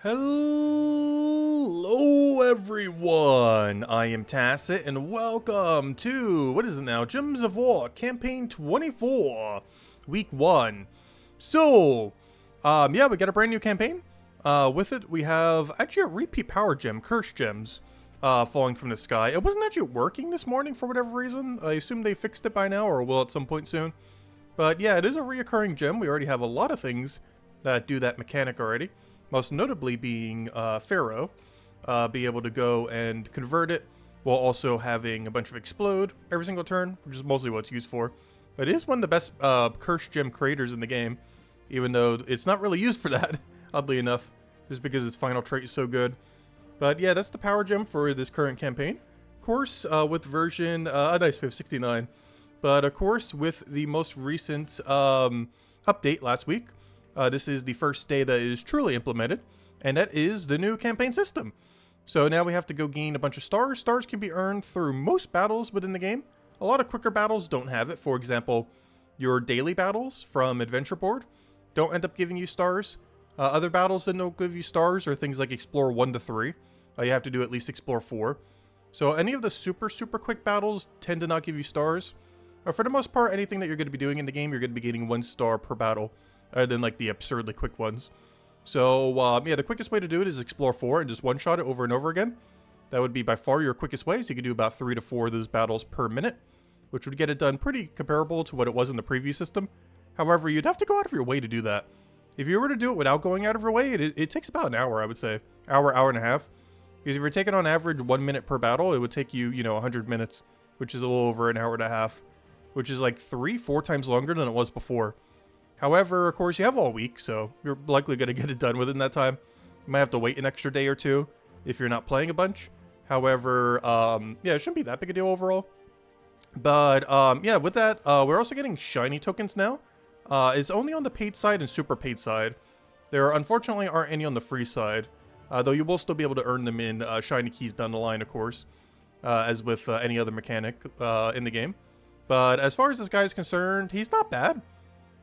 Hello everyone, I am Tacit and welcome to, what is it now, Gems of War, Campaign 24, Week 1. So, yeah, we got a brand new campaign. With it, we have actually a repeat power gem, Curse Gems, falling from the sky. It wasn't actually working this morning for whatever reason. I assume they fixed it by now or will at some point soon. But yeah, it is a reoccurring gem. We already have a lot of things that do that mechanic already. Most notably being Pharaoh, be able to go and convert it while also having a bunch of explode every single turn, which is mostly what it's used for. But it is one of the best curse gem creators in the game, even though it's not really used for that, oddly enough, just because its final trait is so good. But yeah, that's the power gem for this current campaign. Of course, with version, nice, we have 69. But of course, with the most recent update last week, this is the first day that is truly implemented, and that is the new campaign system. So now we have to go gain a bunch of stars. Stars can be earned through most battles within the game. A lot of quicker battles don't have it. For example, your daily battles from Adventure Board don't end up giving you stars. Other battles that don't give you stars are things like Explore 1 to 3. You have to do at least Explore 4. So any of the super quick battles tend to not give you stars. For the most part, anything that you're going to be doing in the game, you're going to be getting 1 star per battle. Other than like the absurdly quick ones. So yeah, the quickest way to do it is Explore 4 and just one-shot it over and over again. That would be by far your quickest way. So you could do about 3 to 4 of those battles per minute, which would get it done pretty comparable to what it was in the previous system. However, you'd have to go out of your way to do that. If you were to do it without going out of your way, it takes about an hour, I would say. Hour and a half. Because if you're taking on average 1 minute per battle, it would take you, 100 minutes, which is a little over an hour and a half, which is like 3-4 times longer than it was before. However, of course, you have all week, so you're likely going to get it done within that time. You might have to wait an extra day or two if you're not playing a bunch. However, yeah, it shouldn't be that big a deal overall. But, yeah, with that, we're also getting shiny tokens now. It's only on the paid side and super paid side. There, unfortunately, aren't any on the free side. Though you will still be able to earn them in shiny keys down the line, of course. As with any other mechanic in the game. But as far as this guy is concerned, he's not bad.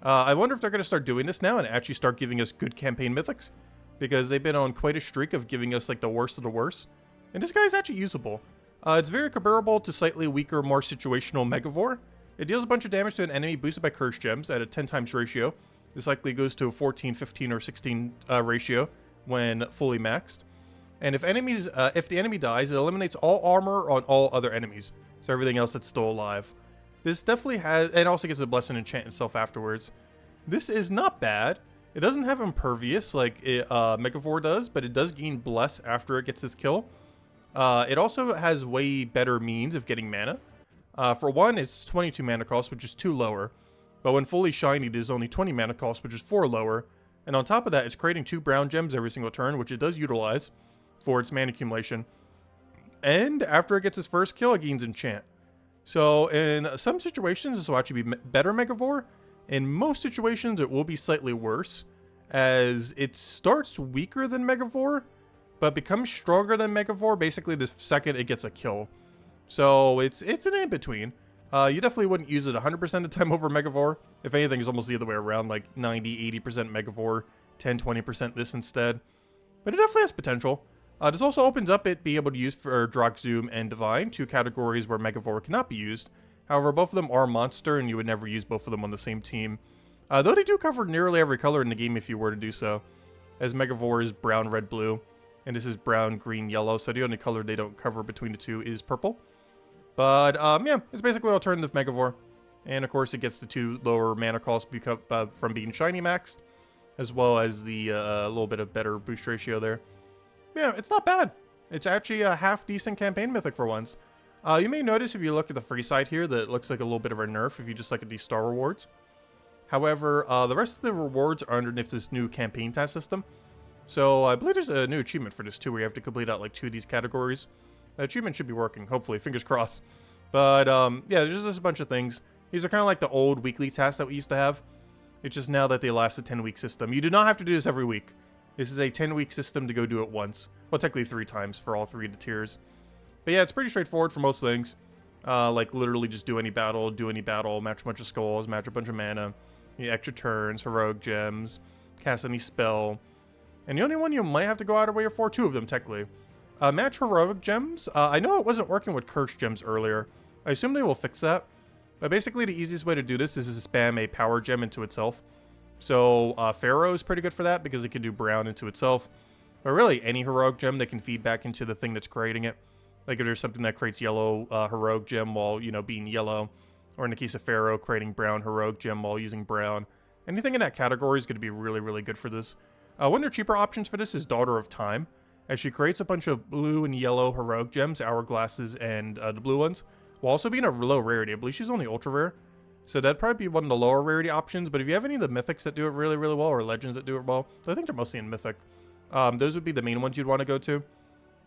I wonder if they're going to start doing this now and actually start giving us good campaign mythics. Because they've been on quite a streak of giving us like the worst of the worst. And this guy is actually usable. It's very comparable to slightly weaker, more situational Megavore. It deals a bunch of damage to an enemy boosted by curse gems at a 10 times ratio. This likely goes to a 14, 15, or 16 ratio when fully maxed. And if the enemy dies, it eliminates all armor on all other enemies. So everything else that's still alive. This definitely has, and also gets a blessing enchant itself afterwards. This is not bad. It doesn't have impervious like Megavore does, but it does gain bless after it gets this kill. It also has way better means of getting mana. For one, it's 22 mana cost, which is 2 lower. But when fully shiny, it is only 20 mana cost, which is 4 lower. And on top of that, it's creating 2 brown gems every single turn, which it does utilize for its mana accumulation. And after it gets its first kill, it gains enchant. So in some situations, this will actually be better Megavore. In most situations, it will be slightly worse, as it starts weaker than Megavore, but becomes stronger than Megavore basically the second it gets a kill. So it's an in-between. You definitely wouldn't use it 100% of the time over Megavore. If anything, it's almost the other way around, like 90-80% Megavore, 10-20% this instead. But it definitely has potential. This also opens up it be able to use for Droxzoom and Divine, 2 categories where Megavore cannot be used. However, both of them are Monster, and you would never use both of them on the same team. Though they do cover nearly every color in the game if you were to do so. As Megavore is brown, red, blue, and this is brown, green, yellow, so the only color they don't cover between the two is purple. But, yeah, it's basically alternative Megavore. And, of course, it gets the 2 lower mana costs from being shiny maxed, as well as the little bit of better boost ratio there. Yeah, it's not bad. It's actually a half-decent campaign mythic for once. You may notice if you look at the free side here that it looks like a little bit of a nerf if you just look at these star rewards. However, the rest of the rewards are underneath this new campaign task system. So I believe there's a new achievement for this too, where you have to complete out like 2 of these categories. The achievement should be working, hopefully, fingers crossed. But yeah, there's just a bunch of things. These are kind of like the old weekly tasks that we used to have. It's just now that they last a 10-week system. You do not have to do this every week. This is a 10-week system to go do it once. Well, technically 3 times for all 3 of the tiers. But yeah, it's pretty straightforward for most things. Like literally just do any battle, match a bunch of skulls, match a bunch of mana, extra turns, heroic gems, cast any spell, And the only one you might have to go out of way for, two of them technically. Match heroic gems. I know it wasn't working with cursed gems earlier. I assume they will fix that. But basically the easiest way to do this is to spam a power gem into itself. So Pharaoh is pretty good for that because it can do brown into itself. But really any heroic gem that can feed back into the thing that's creating it. Like if there's something that creates yellow heroic gem while, you know, being yellow. Or in the case of Pharaoh, creating brown heroic gem while using brown. Anything in that category is going to be really, really good for this. One of the cheaper options for this is Daughter of Time. As she creates a bunch of blue and yellow heroic gems, hourglasses, and the blue ones. While also being a low rarity. I believe she's only ultra rare. So that'd probably be one of the lower rarity options. But if you have any of the mythics that do it really, really well, or legends that do it well, so I think they're mostly in mythic. Those would be the main ones you'd want to go to.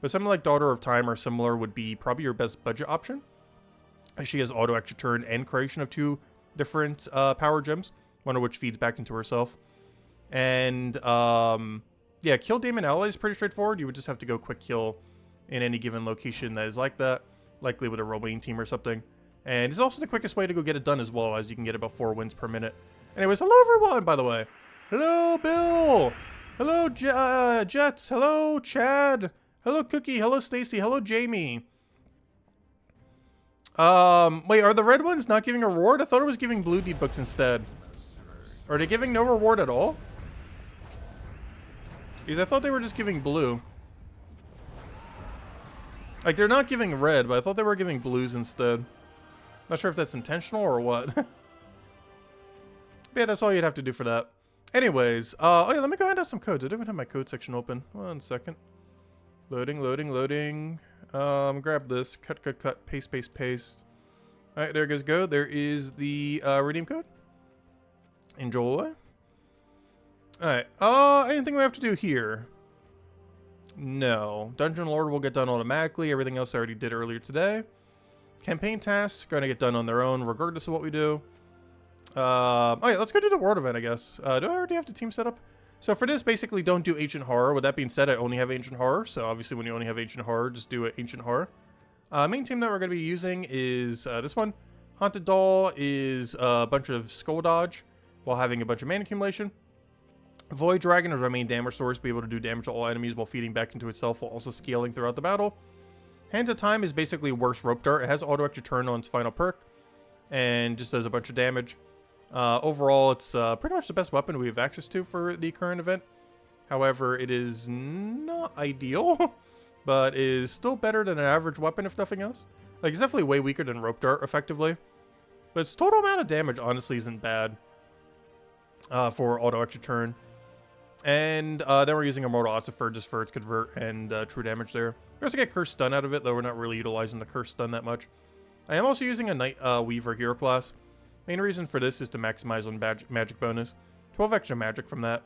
But something like Daughter of Time or similar would be probably your best budget option. She has auto extra turn and creation of two different power gems, one of which feeds back into herself. And yeah, kill Daemon Ally is pretty straightforward. You would just have to go quick kill in any given location that is like that, likely with a Romaine team or something. And it's also the quickest way to go get it done as well, as you can get about 4 wins per minute. Anyways, hello everyone, by the way. Hello, Bill. Hello, Jets. Hello, Chad. Hello, Cookie. Hello, Stacy. Hello, Jamie. Wait, are the red ones not giving a reward? I thought it was giving blue debuffs instead. Are they giving no reward at all? Because I thought they were just giving blue. Like, they're not giving red, but I thought they were giving blues instead. Not sure if that's intentional or what. But yeah, that's all you'd have to do for that. Anyways, oh yeah, let me go ahead and have some codes. I don't even have my code section open. 1 second. Loading, loading, loading. Grab this. Cut, cut, cut. Paste, paste, paste. Alright, there goes go. There is the redeem code. Enjoy. Alright. Anything we have to do here? No. Dungeon Lord will get done automatically. Everything else I already did earlier today. Campaign tasks going to get done on their own, regardless of what we do. Oh yeah, let's go do the world event, I guess. Do I already have the team set up? So for this, basically, don't do Ancient Horror. With that being said, I only have Ancient Horror. So obviously, when you only have Ancient Horror, just do Ancient Horror. Main team that we're going to be using is this one. Haunted Doll is a bunch of Skull Dodge while having a bunch of mana accumulation. Void Dragon is our main damage source, be able to do damage to all enemies while feeding back into itself while also scaling throughout the battle. Hands of Time is basically worse Rope Dart. It has auto extra turn on its final perk and just does a bunch of damage. Overall, it's pretty much the best weapon we have access to for the current event. However, it is not ideal, but is still better than an average weapon if nothing else. Like, it's definitely way weaker than Rope Dart, effectively. But its total amount of damage, honestly, isn't bad for auto extra turn. And then we're using Immortal Ossifer just for its convert and true damage there. We also get Curse Stun out of it, though we're not really utilizing the Curse Stun that much. I am also using a Night Weaver hero class. Main reason for this is to maximize on magic bonus. 12 extra magic from that.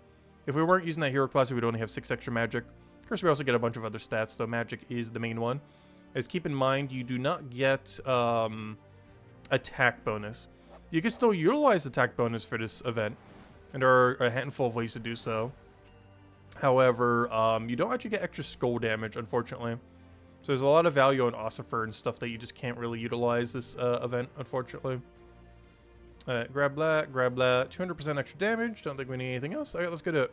If we weren't using that hero class, we would only have 6 extra magic. Of course, we also get a bunch of other stats, though magic is the main one. As keep in mind, you do not get attack bonus. You can still utilize attack bonus for this event, and there are a handful of ways to do so. However, you don't actually get extra skull damage, unfortunately. So there's a lot of value on Ossifer and stuff that you just can't really utilize this event, unfortunately. Grab that, grab that. 200% extra damage. Don't think we need anything else. Alright, let's go do it.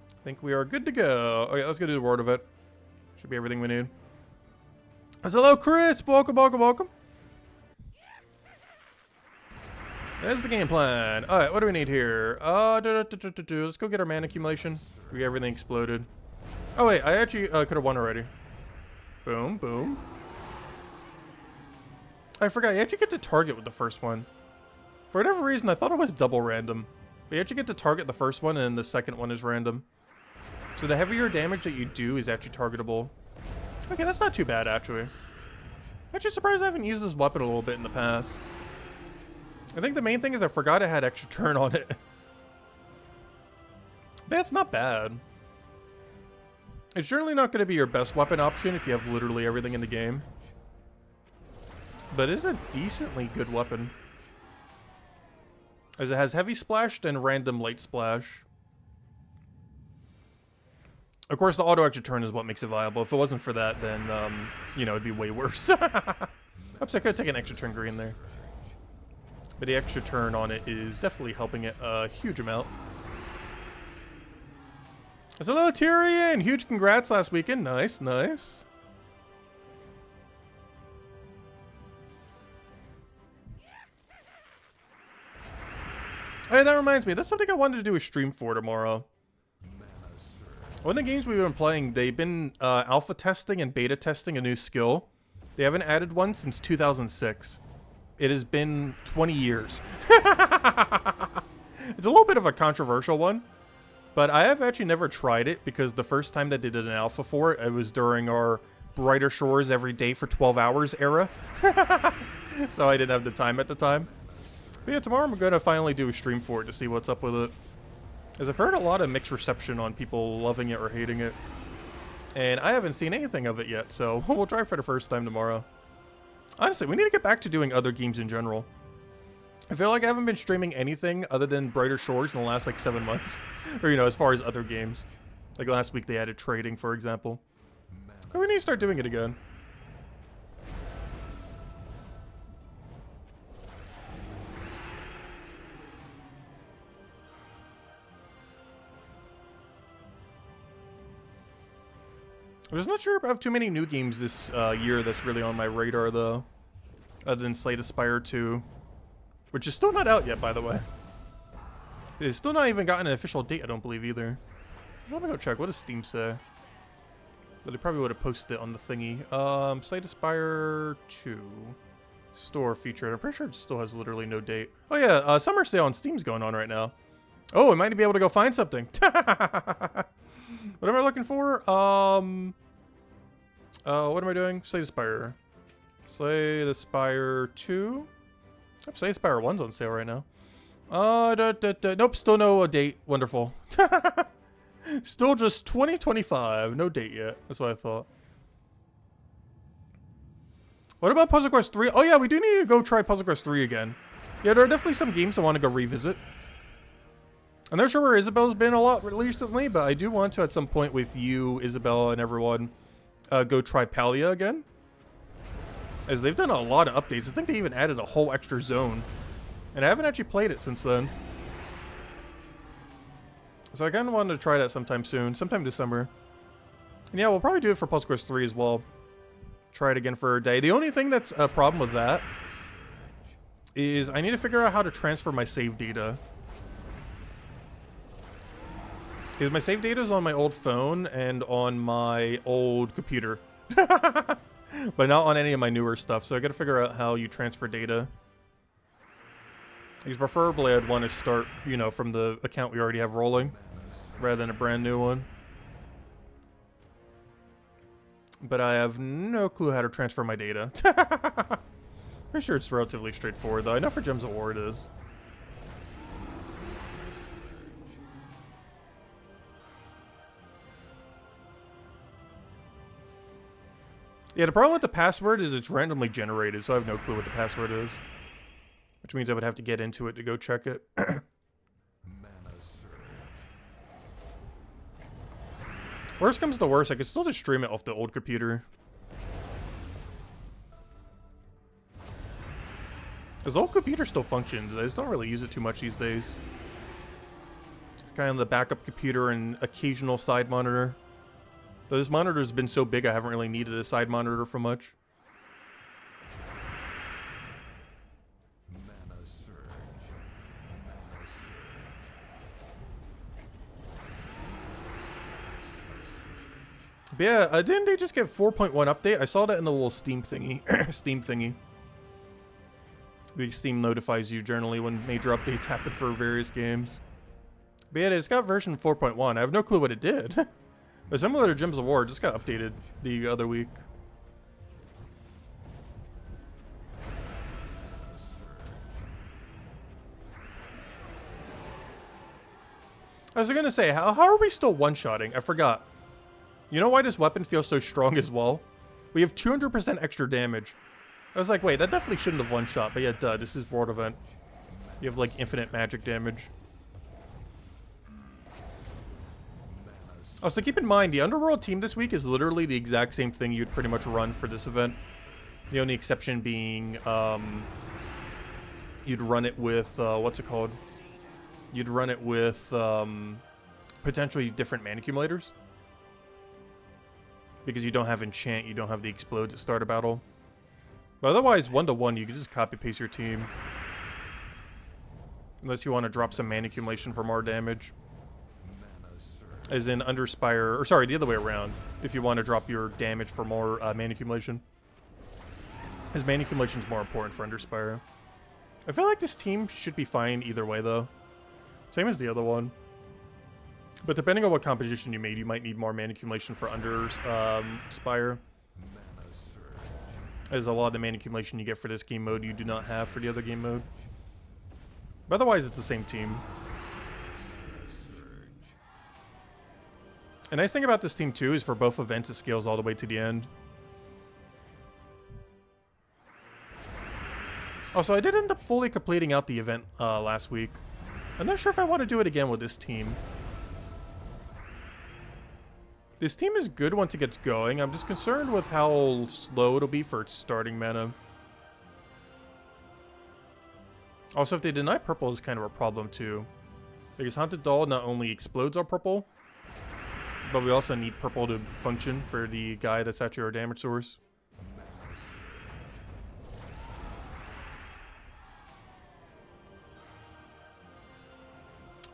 I think we are good to go. Okay, let's go do the world event. Should be everything we need. Hello, Chris! Welcome, welcome, welcome. There's the game plan. Alright, what do we need here? Let's go get our mana accumulation. We get everything exploded. Oh wait, I actually could have won already. Boom, boom. I forgot, you actually get to target with the first one. For whatever reason, I thought it was double random. But you actually get to target the first one, and the second one is random. So the heavier damage that you do is actually targetable. Okay, that's not too bad, actually. Actually surprised I haven't used this weapon a little bit in the past. I think the main thing is I forgot I had extra turn on it. But it's not bad. It's generally not going to be your best weapon option if you have literally everything in the game. But it is a decently good weapon. As it has heavy splash and random light splash. Of course, the auto extra turn is what makes it viable. If it wasn't for that, then, you know, it'd be way worse. Oops, I could have taken extra turn green there. But the extra turn on it is definitely helping it a huge amount. Hello, Tyrion! Huge congrats last weekend. Nice, nice. Hey, that reminds me. That's something I wanted to do a stream for tomorrow. One of the games we've been playing, they've been alpha testing and beta testing a new skill. They haven't added one since 2006. It has been 20 years. It's a little bit of a controversial one. But I have actually never tried it because the first time that they did an alpha for it, it was during our Brighter Shores every day for 12 hours era. So I didn't have the time at the time. But yeah, tomorrow I'm going to finally do a stream for it to see what's up with it. Because I've heard a lot of mixed reception on people loving it or hating it. And I haven't seen anything of it yet, so we'll try for the first time tomorrow. Honestly, we need to get back to doing other games in general. I feel like I haven't been streaming anything other than Brighter Shores in the last, like, 7 months. Or, you know, as far as other games. Like, last week they added trading, for example. But we need to start doing it again. I'm just not sure if I have too many new games this year that's really on my radar, though. Other than Underspire 2. Which is still not out yet, by the way. It's still not even gotten an official date, I don't believe, either. Let me go check. What does Steam say? But they probably would have posted it on the thingy. Underspire 2. Store featured. I'm pretty sure it still has literally no date. Oh, yeah. Summer sale on Steam's going on right now. Oh, I might be able to go find something. What am I looking for? What am I doing? Slay the Spire. Slay the Spire 2. Slay the Spire 1's on sale right now. Nope, still no date. Wonderful. Still just 2025. No date yet. That's what I thought. What about Puzzle Quest 3? Oh yeah, we do need to go try Puzzle Quest 3 again. Yeah, there are definitely some games I want to go revisit. I'm not sure where Isabel's been a lot recently, but I do want to at some point with you, Isabel, and everyone go try Palia again. As they've done a lot of updates. I think they even added a whole extra zone. And I haven't actually played it since then. So I kind of wanted to try that sometime soon. Sometime December. And yeah, we'll probably do it for Puzzle Quest 3 as well. Try it again for a day. The only thing that's a problem with that is I need to figure out how to transfer my save data. Because my save data is on my old phone and on my old computer. But not on any of my newer stuff, so I gotta figure out how you transfer data. Because preferably I'd want to start, you know, from the account we already have rolling, rather than a brand new one. But I have no clue how to transfer my data. Pretty sure it's relatively straightforward, though. I know for Gems of War it is. Yeah, the problem with the password is it's randomly generated, so I have no clue what the password is. Which means I would have to get into it to go check it. Worst comes to worst, I could still just stream it off the old computer. Because the old computer still functions, I just don't really use it too much these days. It's kind of the backup computer and occasional side monitor. Though this monitor's been so big I haven't really needed a side monitor for much. But yeah, didn't they just get 4.1 update? I saw that in the little Steam thingy. Steam thingy. Steam notifies you generally when major updates happen for various games. But yeah, it's got version 4.1. I have no clue what it did. But similar to Gems of War, it just got updated the other week. I was gonna say, how are we still one-shotting? I forgot. You know why this weapon feels so strong as well? We have 200% extra damage. I was like, wait, that definitely shouldn't have one-shot. But yeah, duh, this is World Event. You have, like, infinite magic damage. Also, keep in mind, the Underworld team this week is literally the exact same thing you'd pretty much run for this event. The only exception being, you'd run it with, what's it called? You'd run it with, potentially different mana accumulators. Because you don't have enchant, you don't have the explodes at start of battle. But otherwise, 1-to-1, you can just copy paste your team. Unless you want to drop some mana accumulation for more damage. As in Underspire, or sorry, the other way around. If you want to drop your damage for more mana accumulation. His mana accumulation is more important for Underspire. I feel like this team should be fine either way, though. Same as the other one. But depending on what composition you made, you might need more mana accumulation for Underspire. As a lot of the mana accumulation you get for this game mode, you do not have for the other game mode. But otherwise, it's the same team. The nice thing about this team, too, is for both events, it scales all the way to the end. Also, I did end up fully completing out the event last week. I'm not sure if I want to do it again with this team. This team is good once it gets going. I'm just concerned with how slow it'll be for its starting mana. Also, if they deny purple is kind of a problem too. Because Haunted Doll not only explodes our purple, but we also need purple to function for the guy that's actually our damage source.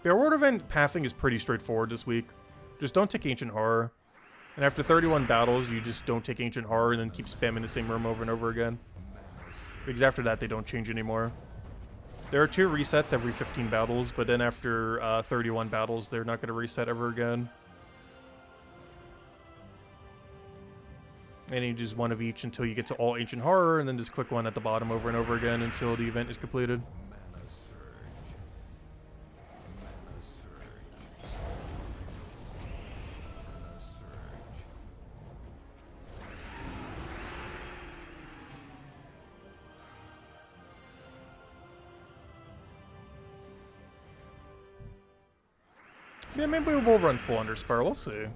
The Award event pathing is pretty straightforward this week. Just don't take Ancient Horror. And after 31 battles, you just don't take Ancient Horror and then keep spamming the same room over and over again. Because after that, they don't change anymore. There are 2 resets every 15 battles, but then after 31 battles, they're not going to reset ever again. And you just one of each until you get to all Ancient Horror, and then just click one at the bottom over and over again until the event is completed. Yeah, maybe we'll run full Underspire. We'll see.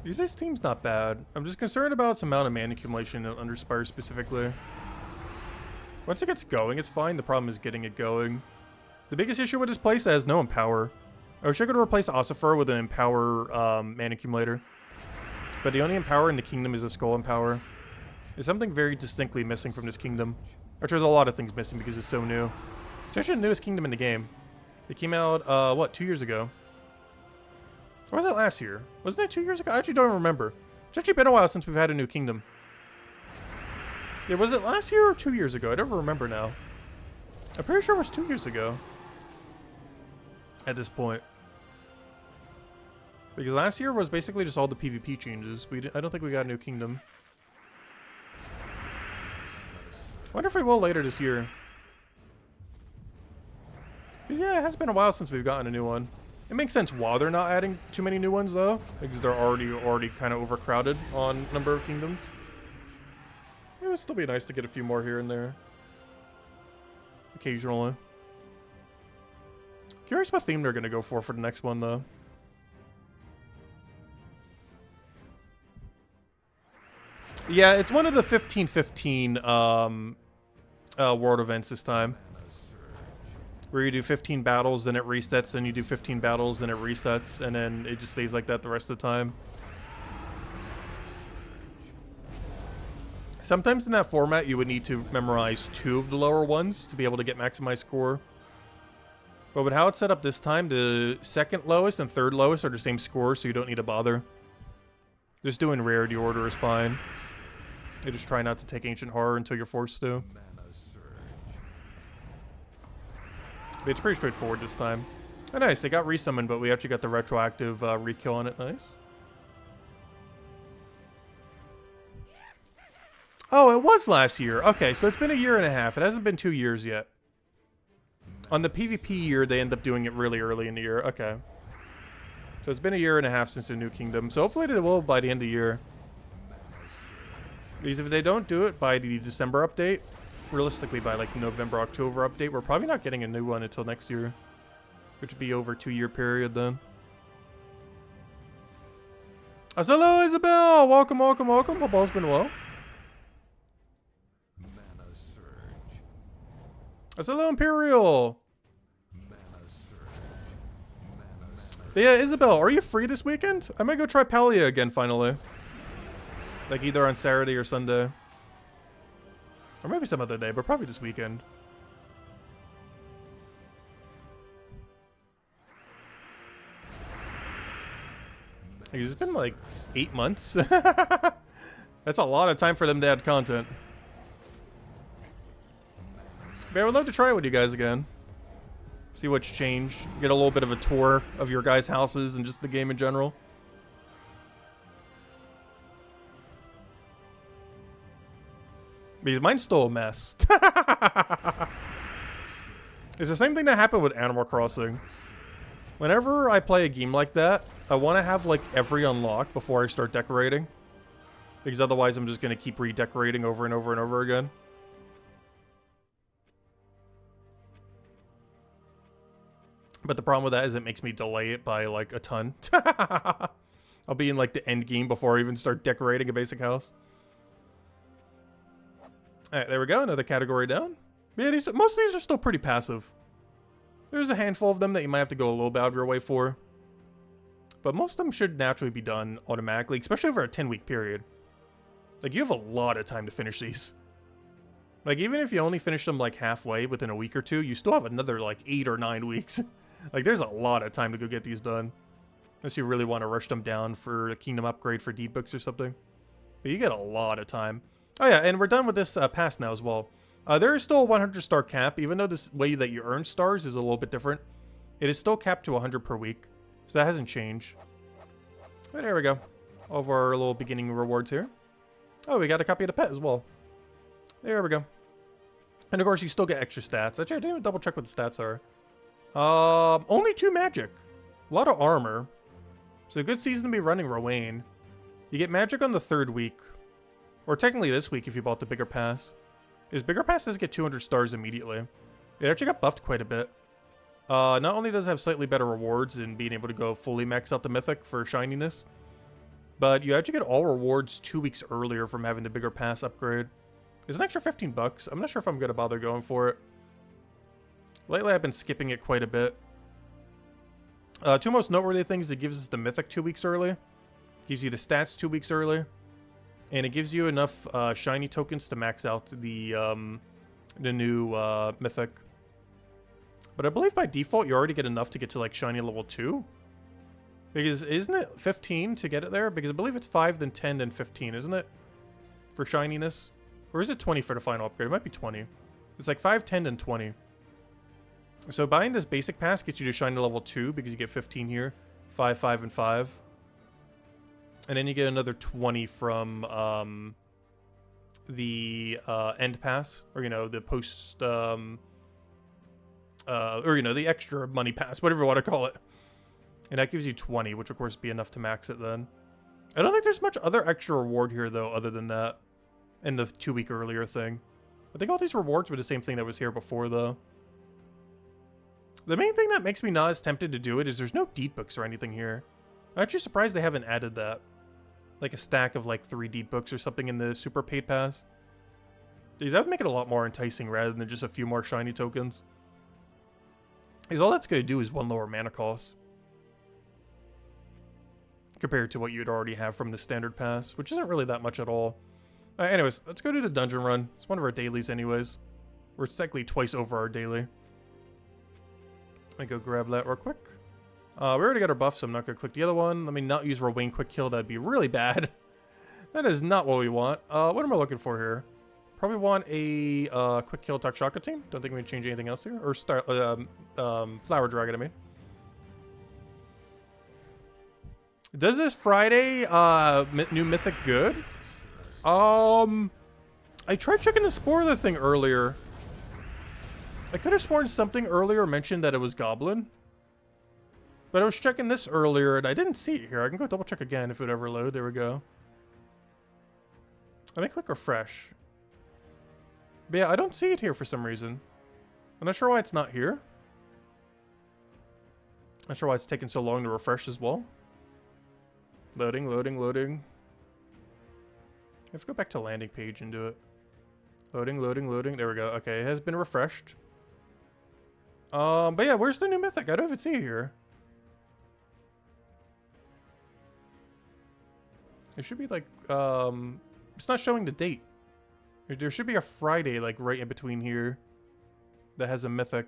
This team's not bad. I'm just concerned about some amount of mana accumulation in Underspire specifically. Once it gets going, it's fine. The problem is getting it going. The biggest issue with this place is it has no Empower. I wish I could replace Ossifer with an Empower mana accumulator. But the only Empower in the kingdom is a Skull Empower. There's something very distinctly missing from this kingdom. Actually, there's a lot of things missing because it's so new. It's actually the newest kingdom in the game. It came out, what, 2 years ago? Or was it last year? Wasn't it 2 years ago? I actually don't remember. It's actually been a while since we've had a new kingdom. Yeah, was it last year or 2 years ago? I don't remember now. I'm pretty sure it was 2 years ago. At this point. Because last year was basically just all the PvP changes. I don't think we got a new kingdom. Wonder if we will later this year. Yeah, it has been a while since we've gotten a new one. It makes sense why they're not adding too many new ones, though. Because they're already kind of overcrowded on number of kingdoms. It would still be nice to get a few more here and there. Occasionally. Curious what theme they're going to go for the next one, though. Yeah, it's one of the 15-15 world events this time. Where you do 15 battles, then it resets, then you do 15 battles, then it resets, and then it just stays like that the rest of the time. Sometimes in that format, you would need to memorize 2 of the lower ones to be able to get maximized score. But with how it's set up this time, the second lowest and third lowest are the same score, so you don't need to bother. Just doing rarity order is fine. You just try not to take Ancient Horror until you're forced to. It's pretty straightforward this time. Oh, nice. They got resummoned, but we actually got the retroactive re-kill on it. Nice. Oh, it was last year. Okay, so it's been a year and a half. It hasn't been 2 years yet. On the PvP year, they end up doing it really early in the year. Okay. So it's been a year and a half since the new kingdom. So hopefully they will by the end of the year. Because if they don't do it by the December update, realistically by like November, October update, we're probably not getting a new one until next year. Which would be over a 2-year period then. Hello, Isabel! Welcome, welcome, welcome. Hope all's been well. Hello, Imperial! But yeah, Isabel, are you free this weekend? I might go try Palia again finally. Like either on Saturday or Sunday. Or maybe some other day, but probably this weekend. It's been like 8 months. That's a lot of time for them to add content. But I would love to try it with you guys again. See what's changed. Get a little bit of a tour of your guys' houses and just the game in general. Because mine's still a mess. It's the same thing that happened with Animal Crossing. Whenever I play a game like that, I want to have like every unlock before I start decorating. Because otherwise I'm just going to keep redecorating over and over and over again. But the problem with that is it makes me delay it by like a ton. I'll be in like the end game before I even start decorating a basic house. Alright, there we go. Another category down. Yeah, most of these are still pretty passive. There's a handful of them that you might have to go a little bit out of your way for. But most of them should naturally be done automatically, especially over a 10-week period. Like, you have a lot of time to finish these. Like, even if you only finish them like halfway within a week or two, you still have another like 8 or 9 weeks. Like, there's a lot of time to go get these done. Unless you really want to rush them down for a kingdom upgrade for deep books or something. But you get a lot of time. Oh yeah, and we're done with this pass now as well. There is still a 100 star cap, even though this way that you earn stars is a little bit different. It is still capped to 100 per week, so that hasn't changed. But there we go. Over our little beginning rewards here. Oh, we got a copy of the pet as well. There we go. And of course, you still get extra stats. Actually, I didn't even double check what the stats are. Only 2 magic. A lot of armor. So a good season to be running Rowan. You get magic on the 3rd week. Or technically this week if you bought the bigger pass. Because bigger pass does get 200 stars immediately. It actually got buffed quite a bit. Not only does it have slightly better rewards in being able to go fully max out the Mythic for shininess, but you actually get all rewards 2 weeks earlier from having the bigger pass upgrade. It's an extra 15 bucks. I'm not sure if I'm going to bother going for it. Lately, I've been skipping it quite a bit. 2 most noteworthy things: it gives us the Mythic 2 weeks early, gives you the stats 2 weeks early, and it gives you enough shiny tokens to max out the new Mythic. But I believe by default, you already get enough to get to like shiny level 2. Because isn't it 15 to get it there? Because I believe it's 5, then 10, then 15, isn't it? For shininess. Or is it 20 for the final upgrade? It might be 20. It's like 5, 10, and 20. So buying this basic pass gets you to shiny level 2 because you get 15 here. 5, 5, and 5. And then you get another 20 from the end pass. Or, you know, the post... or, you know, the extra money pass. Whatever you want to call it. And that gives you 20, which of course would be enough to max it then. I don't think there's much other extra reward here, though, other than that. And the 2 week earlier thing. I think all these rewards were the same thing that was here before, though. The main thing that makes me not as tempted to do it is there's no deed books or anything here. I'm actually surprised they haven't added that. Like a stack of like 3 deed books or something in the super paid pass. Because that would make it a lot more enticing rather than just a few more shiny tokens. Because all that's going to do is 1 lower mana cost. Compared to what you'd already have from the standard pass, which isn't really that much at all. Anyways, let's go to the dungeon run. It's one of our dailies anyways. We're technically twice over our daily. Let me go grab that real quick. We already got our buff, so I'm not going to click the other one. Let me not use Rowan Quick Kill. That'd be really bad. That is not what we want. What am I looking for here? Probably want a Quick Kill Takshaka team. Don't think we can change anything else here. Or Flower Dragon, I mean. Does this Friday new Mythic good? I tried checking the spoiler thing earlier. I could have sworn something earlier mentioned that it was Goblin. But I was checking this earlier and I didn't see it here. I can go double check again if it would ever load. There we go. Let me click refresh. But yeah, I don't see it here for some reason. I'm not sure why it's not here. Not sure why it's taking so long to refresh as well. Loading, loading, loading. I have to go back to landing page and do it. Loading, loading, loading. There we go. Okay, it has been refreshed. But yeah, where's the new Mythic? I don't even see it here. It should be like, it's not showing the date. There should be a Friday, like, right in between here that has a mythic.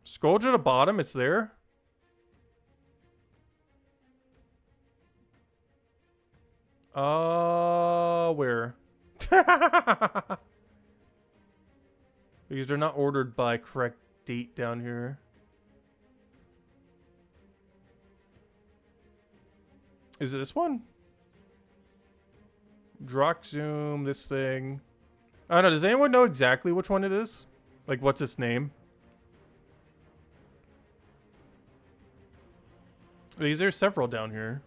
Scroll to the bottom, it's there. Where? Because they're not ordered by correct date down here. Is it this one? Drock zoom, this thing. I don't know, does anyone know exactly which one it is? Like, what's its name? Because there's several down here.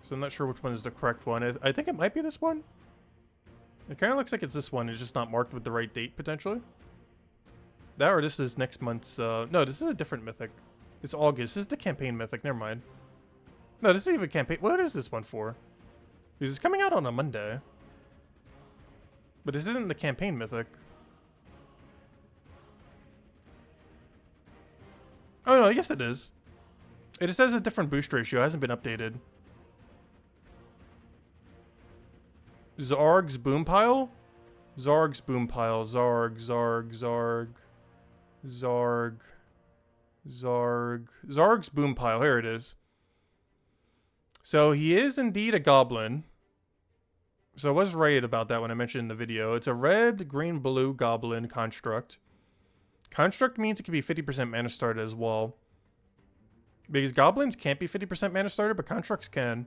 So I'm not sure which one is the correct one. I think it might be this one. It kind of looks like it's this one. It's just not marked with the right date, potentially. That or this is next month's... no, this is a different mythic. It's August. This is the campaign mythic. Never mind. No, this isn't even campaign. What is this one for? Because it's coming out on a Monday. But this isn't the campaign mythic. Oh, no, yes it is. It just has a different boost ratio. It hasn't been updated. Zarg's boom pile? Zarg's boom pile. Zarg. Zarg's boom pile. Here it is. So he is indeed a goblin. So I was right about that when I mentioned in the video. It's a red, green, blue goblin construct. Construct means it can be 50% mana started as well. Because goblins can't be 50% mana started, but constructs can.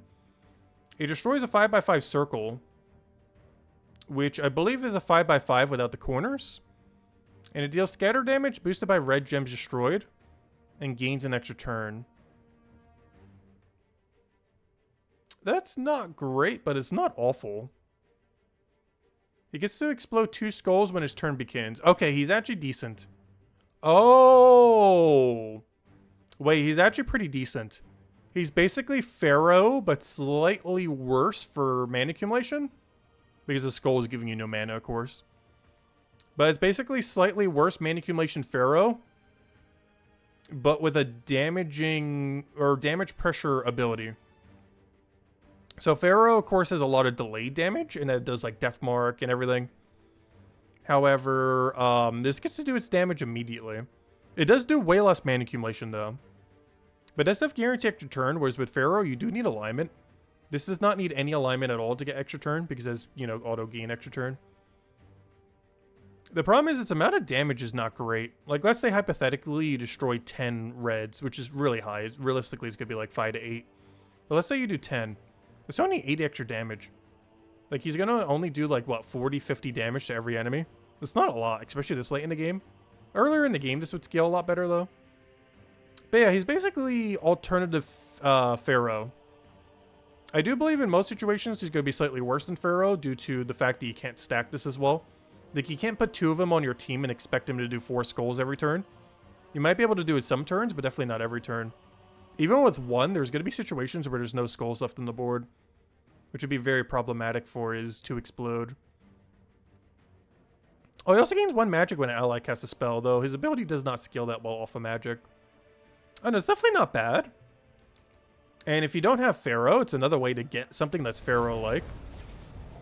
It destroys a 5x5 circle, which I believe is a 5x5 without the corners. And it deals scatter damage boosted by red gems destroyed and gains an extra turn. That's not great, but it's not awful. He gets to explode 2 skulls when his turn begins. Okay, he's actually decent. Oh! Wait, he's actually pretty decent. He's basically Pharaoh, but slightly worse for mana accumulation. Because the skull is giving you no mana, of course. But it's basically slightly worse mana accumulation Pharaoh, but with a damaging or damage pressure ability. So Pharaoh, of course, has a lot of delayed damage, and it does like Death Mark and everything. However, this gets to do its damage immediately. It does do way less mana accumulation, though. But does have guarantee extra turn, whereas with Pharaoh, you do need alignment. This does not need any alignment at all to get extra turn, because it has, you know, auto gain extra turn. The problem is its amount of damage is not great. Like, let's say hypothetically you destroy 10 reds, which is really high. Realistically, it's going to be like 5 to 8. But let's say you do 10. It's only 8 extra damage. Like, he's going to only do, like, what, 40, 50 damage to every enemy? That's not a lot, especially this late in the game. Earlier in the game, this would scale a lot better, though. But yeah, he's basically alternative Pharaoh. I do believe in most situations he's going to be slightly worse than Pharaoh due to the fact that you can't stack this as well. Like, you can't put 2 of them on your team and expect him to do 4 skulls every turn. You might be able to do it some turns, but definitely not every turn. Even with 1, there's going to be situations where there's no skulls left on the board, which would be very problematic for his to explode. Oh, he also gains 1 magic when an ally casts a spell, though his ability does not scale that well off of magic. Oh, no, it's definitely not bad. And if you don't have Pharaoh, it's another way to get something that's Pharaoh-like.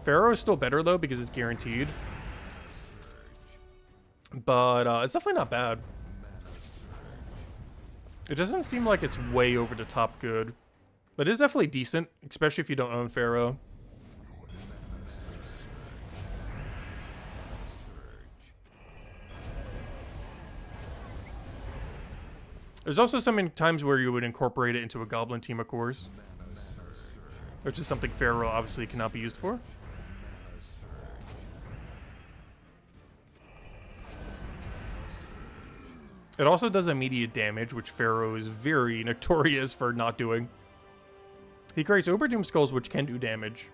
Pharaoh is still better, though, because it's guaranteed. But it's definitely not bad. It doesn't seem like it's way over the top good. But it is definitely decent, especially if you don't own Pharaoh. There's also some times where you would incorporate it into a goblin team, of course. Which is something Pharaoh obviously cannot be used for. It also does immediate damage, which Pharaoh is very notorious for not doing. He creates Uberdoom Skulls, which can do damage.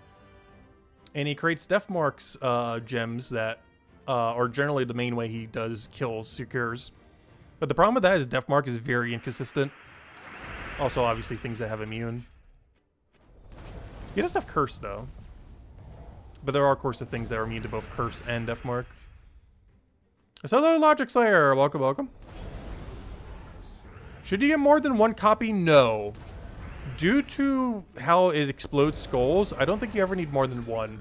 And he creates Death Marks gems that are generally the main way he does kills, secures. But the problem with that is Death Mark is very inconsistent. Also, obviously, things that have immune. He does have Curse, though. But there are, of course, the things that are immune to both Curse and Death Mark. So, hello, Logic Slayer. Welcome, welcome. Should you get more than one copy? No. Due to how it explodes skulls, I don't think you ever need more than one.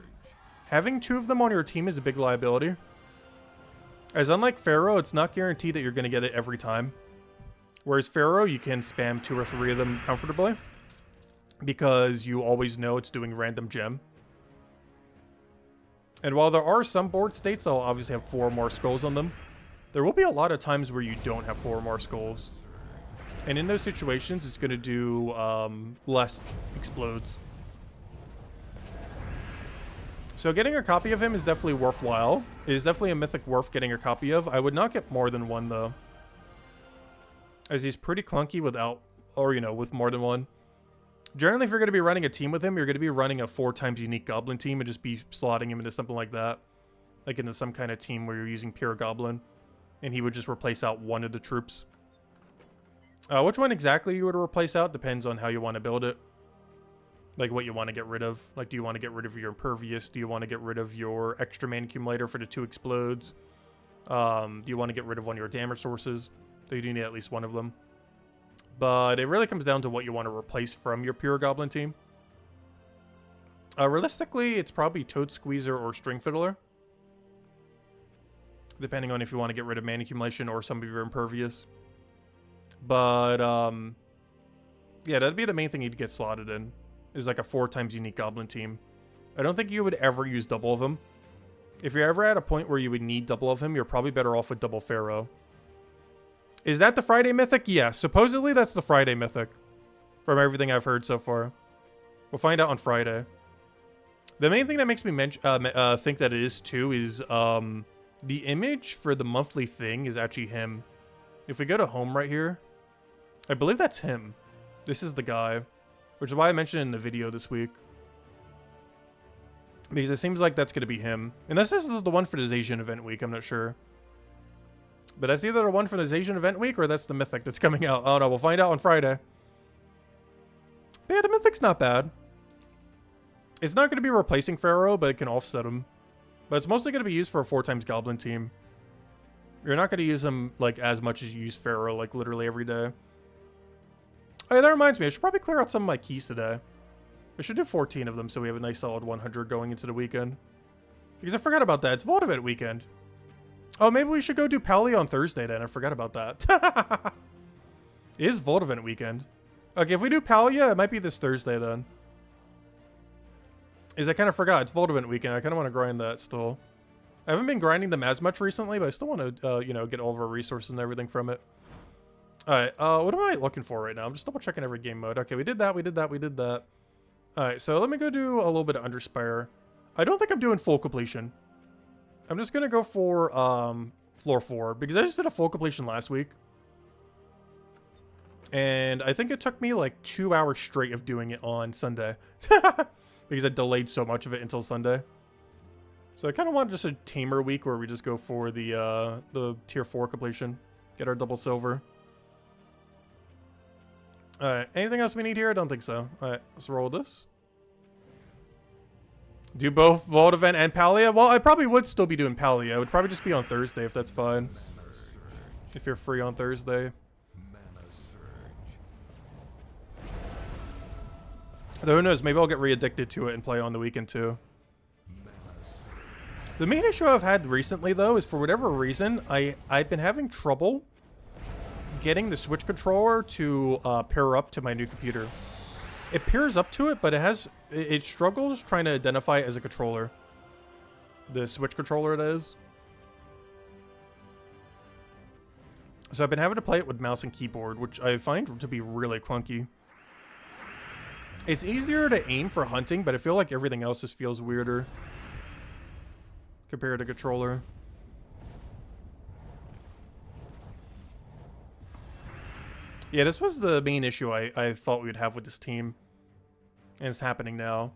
Having 2 of them on your team is a big liability. As unlike Pharaoh, it's not guaranteed that you're going to get it every time. Whereas Pharaoh, you can spam 2 or 3 of them comfortably, because you always know it's doing random gem. And while there are some board states that will obviously have 4 or more skulls on them, there will be a lot of times where you don't have 4 or more skulls. And in those situations, it's going to do less explodes. So getting a copy of him is definitely worthwhile. It is definitely a mythic worth getting a copy of. I would not get more than 1, though, as he's pretty clunky without, or, you know, with more than 1. Generally, if you're going to be running a team with him, you're going to be running a 4 times unique goblin team and just be slotting him into something like that. Like into some kind of team where you're using pure goblin, and he would just replace out 1 of the troops. Which one exactly you would replace out depends on how you want to build it. Like what you want to get rid of. Like, do you want to get rid of your impervious? Do you want to get rid of your extra mana accumulator for the 2 explodes? Do you want to get rid of one of your damage sources? So you do need at least 1 of them. But it really comes down to what you want to replace from your pure goblin team. Realistically, it's probably Toad Squeezer or String Fiddler, depending on if you want to get rid of mana accumulation or some of your impervious. But, yeah, that'd be the main thing you'd get slotted in, is like a 4 times unique goblin team. I don't think you would ever use double of him. If you're ever at a point where you would need double of him, you're probably better off with double Pharaoh. Is that the Friday Mythic? Yeah, supposedly that's the Friday Mythic, from everything I've heard so far. We'll find out on Friday. The main thing that makes me think that it is too is the image for the monthly thing is actually him. If we go to home right here, I believe that's him. This is the guy, which is why I mentioned it in the video this week. Because it seems like that's going to be him. Unless this is the one for the Zacian event week, I'm not sure. But that's either the one for the Zacian event week or that's the Mythic that's coming out. Oh no, we'll find out on Friday. But yeah, the Mythic's not bad. It's not going to be replacing Pharaoh, but it can offset him. But it's mostly going to be used for a 4 times Goblin team. You're not going to use him like as much as you use Pharaoh, like literally every day. Oh yeah, that reminds me, I should probably clear out some of my keys today. I should do 14 of them so we have a nice solid 100 going into the weekend. Because I forgot about that. It's Vault Event weekend. Oh, maybe we should go do Pally on Thursday then. I forgot about that. It is Vault Event weekend. Okay, if we do Palia, it might be this Thursday then. I kind of forgot. It's Vault Event weekend. I kind of want to grind that still. I haven't been grinding them as much recently, but I still want to, you know, get all of our resources and everything from it. Alright, what am I looking for right now? I'm just double checking every game mode. Okay, we did that, we did that, we did that. Alright, so let me go do a little bit of Underspire. I don't think I'm doing full completion. I'm just going to go for floor 4, because I just did a full completion last week. And I think it took me like 2 hours straight of doing it on Sunday. Because I delayed so much of it until Sunday. So I kind of want just a tamer week where we just go for the tier 4 completion. Get our double silver. Alright, anything else we need here? I don't think so. Alright, let's roll this. Do both Vault Event and Palia? Well, I probably would still be doing Palia. It would probably just be on Thursday if that's fine. If you're free on Thursday. Though who knows, maybe I'll get re-addicted to it and play on the weekend too. The main issue I've had recently though is for whatever reason, I've been having trouble getting the Switch controller to pair up to my new computer. It pairs up to it, but it struggles trying to identify it as a controller. The Switch controller it is. So I've been having to play it with mouse and keyboard, which I find to be really clunky. It's easier to aim for hunting, but I feel like everything else just feels weirder compared to controller. Yeah, this was the main issue I thought we would have with this team. And it's happening now.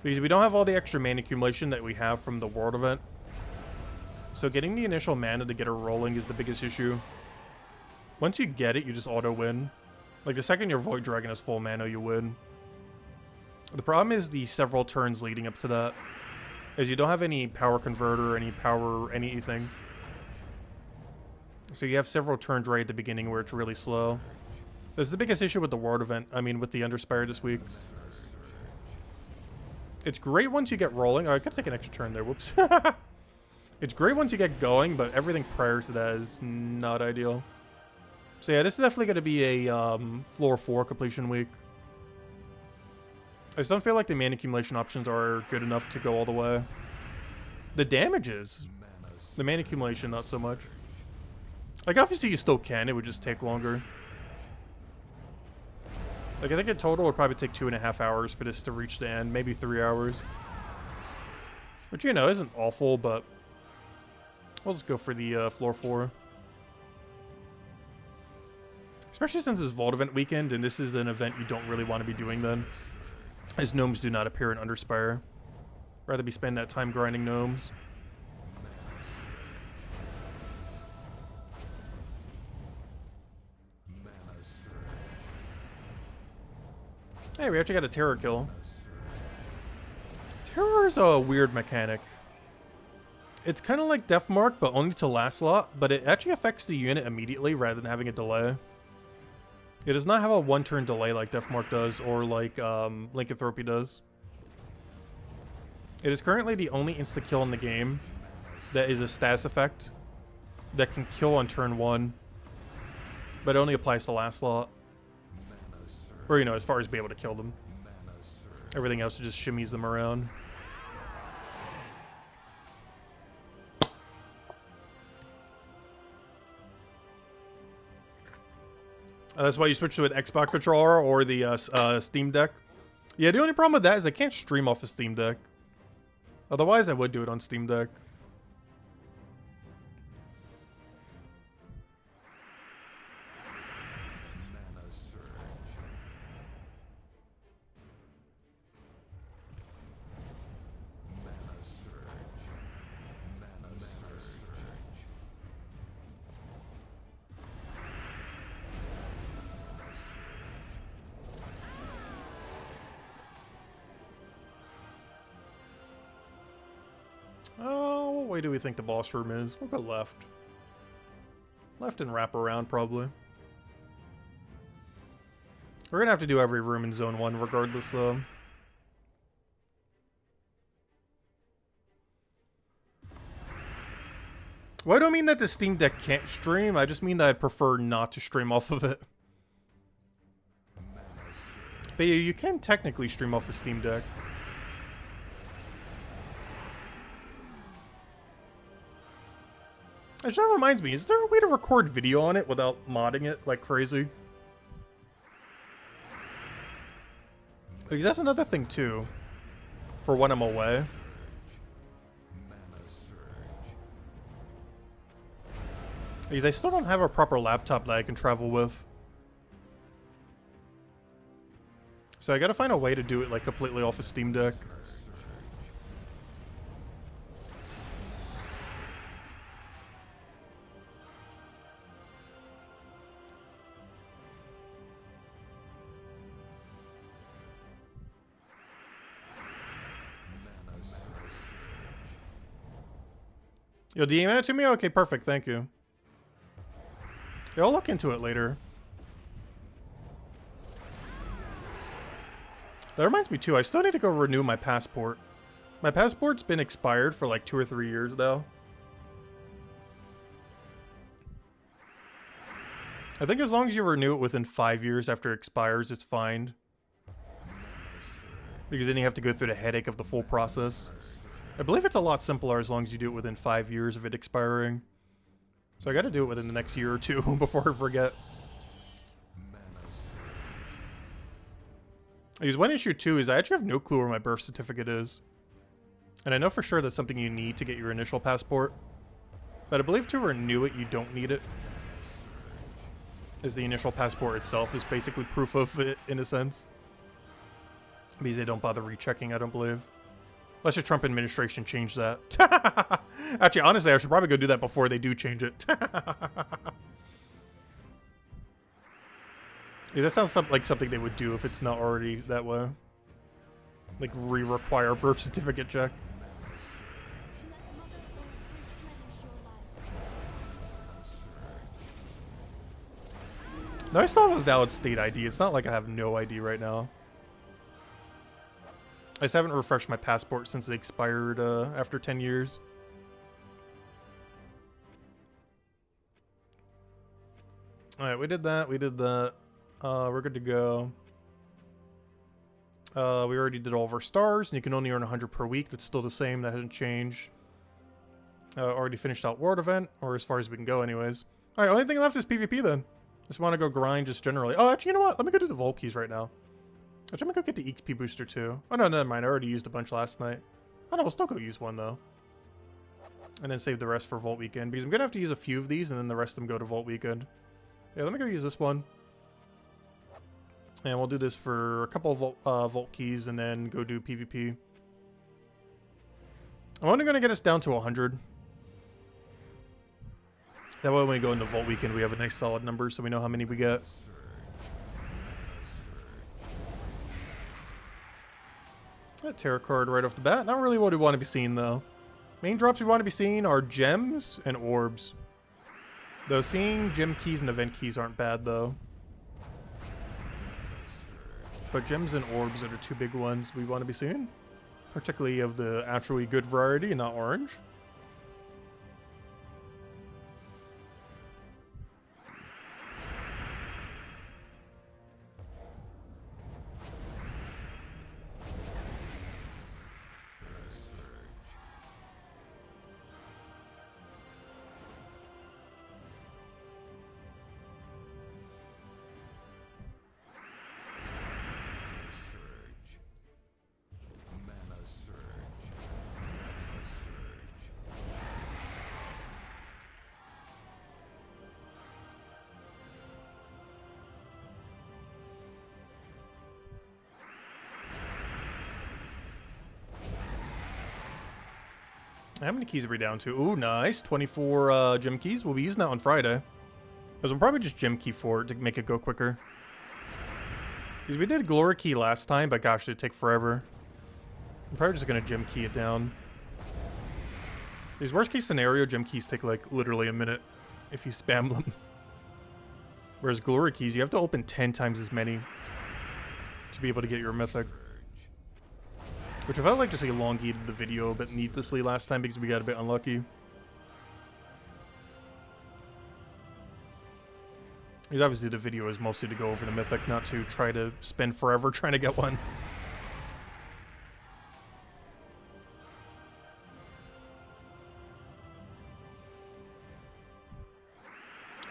Because we don't have all the extra mana accumulation that we have from the World Event. So getting the initial mana to get her rolling is the biggest issue. Once you get it, you just auto-win. Like, the second your Void Dragon has full mana, you win. The problem is the several turns leading up to that. As you don't have any power converter, any power, anything. So you have several turns right at the beginning where it's really slow. That's the biggest issue with the World event. I mean, with the Underspire this week. It's great once you get rolling. Oh, I could take an extra turn there. Whoops. It's great once you get going, but everything prior to that is not ideal. So yeah, this is definitely going to be a floor 4 completion week. I just don't feel like the mana accumulation options are good enough to go all the way. The damages. The mana accumulation, not so much. Like, obviously you still can. It would just take longer. Like, I think in total it would probably take 2.5 hours for this to reach the end. Maybe 3 hours. Which, you know, isn't awful, but we'll just go for the floor 4. Especially since it's Vault event weekend, and this is an event you don't really want to be doing then. As gnomes do not appear in Underspire. Rather be spending that time grinding gnomes. Hey, we actually got a terror kill. Terror is a weird mechanic. It's kind of like Deathmark, but only to last slot, but it actually affects the unit immediately rather than having a delay. It does not have a one-turn delay like Deathmark does, or like Lycanthropy does. It is currently the only insta-kill in the game that is a status effect that can kill on turn 1, but it only applies to last slot. Or, you know, as far as being able to kill them. Everything else just shimmies them around. That's why you switch to an Xbox controller or the Steam Deck. Yeah, the only problem with that is I can't stream off a Steam Deck. Otherwise, I would do it on Steam Deck. Oh, what way do we think the boss room is? We'll go left. Left and wrap around, probably. We're gonna have to do every room in Zone 1 regardless, though. Well, I don't mean that the Steam Deck can't stream, I just mean that I'd prefer not to stream off of it. But yeah, you can technically stream off a Steam Deck. Actually, that reminds me, is there a way to record video on it without modding it like crazy? Because that's another thing, too. For when I'm away. Because I still don't have a proper laptop that I can travel with. So I gotta find a way to do it like completely off a Steam Deck. You'll DM it to me? Okay, perfect, thank you. Yeah, I'll look into it later. That reminds me too, I still need to go renew my passport. My passport's been expired for like 2 or 3 years now. I think as long as you renew it within 5 years after it expires, it's fine. Because then you have to go through the headache of the full process. I believe it's a lot simpler as long as you do it within 5 years of it expiring. So I gotta do it within the next year or 2 before I forget. Because one issue too is I actually have no clue where my birth certificate is. And I know for sure that's something you need to get your initial passport. But I believe to renew it, you don't need it. As the initial passport itself is basically proof of it, in a sense. Because they don't bother rechecking, I don't believe. Unless the Trump administration changed that. Actually, honestly, I should probably go do that before they do change it. Yeah, that sounds like something they would do if it's not already that way. Like, re-require a birth certificate check. No, I still have a valid state ID. It's not like I have no ID right now. I just haven't refreshed my passport since it expired after 10 years. Alright, we did that. We did that. We're good to go. We already did all of our stars, and you can only earn 100 per week. That's still the same. That hasn't changed. Already finished out World Event, or as far as we can go anyways. Alright, only thing left is PvP then. Just want to go grind just generally. Oh, actually, you know what? Let me go do the Vault Keys right now. Actually, I'm gonna go get the XP booster too. Oh, no, never mind. I already used a bunch last night. Oh, no, we'll still go use one though. And then save the rest for Vault Weekend, because I'm gonna have to use a few of these, and then the rest of them go to Vault Weekend. Yeah, let me go use this one. And we'll do this for a couple of Vault Keys, and then go do PvP. I'm only gonna get us down to 100. That way when we go into Vault Weekend, we have a nice solid number, so we know how many we get. That tarot card right off the bat. Not really what we want to be seeing, though. Main drops we want to be seeing are gems and orbs. Though seeing gem keys and event keys aren't bad, though. But gems and orbs are the two big ones we want to be seeing. Particularly of the actually good variety and not orange. How many keys are we down to? Ooh, nice. 24 gem keys. We'll be using that on Friday. Because we'll probably just gem key for it to make it go quicker. Because we did glory key last time, but gosh, it'd take forever. I'm probably just going to gem key it down. These worst case scenario, gem keys take like literally a minute if you spam them. Whereas glory keys, you have to open 10 times as many to be able to get your mythic. Which I felt like just elongated the video a bit needlessly last time because we got a bit unlucky. Because obviously the video is mostly to go over the mythic, not to try to spend forever trying to get one.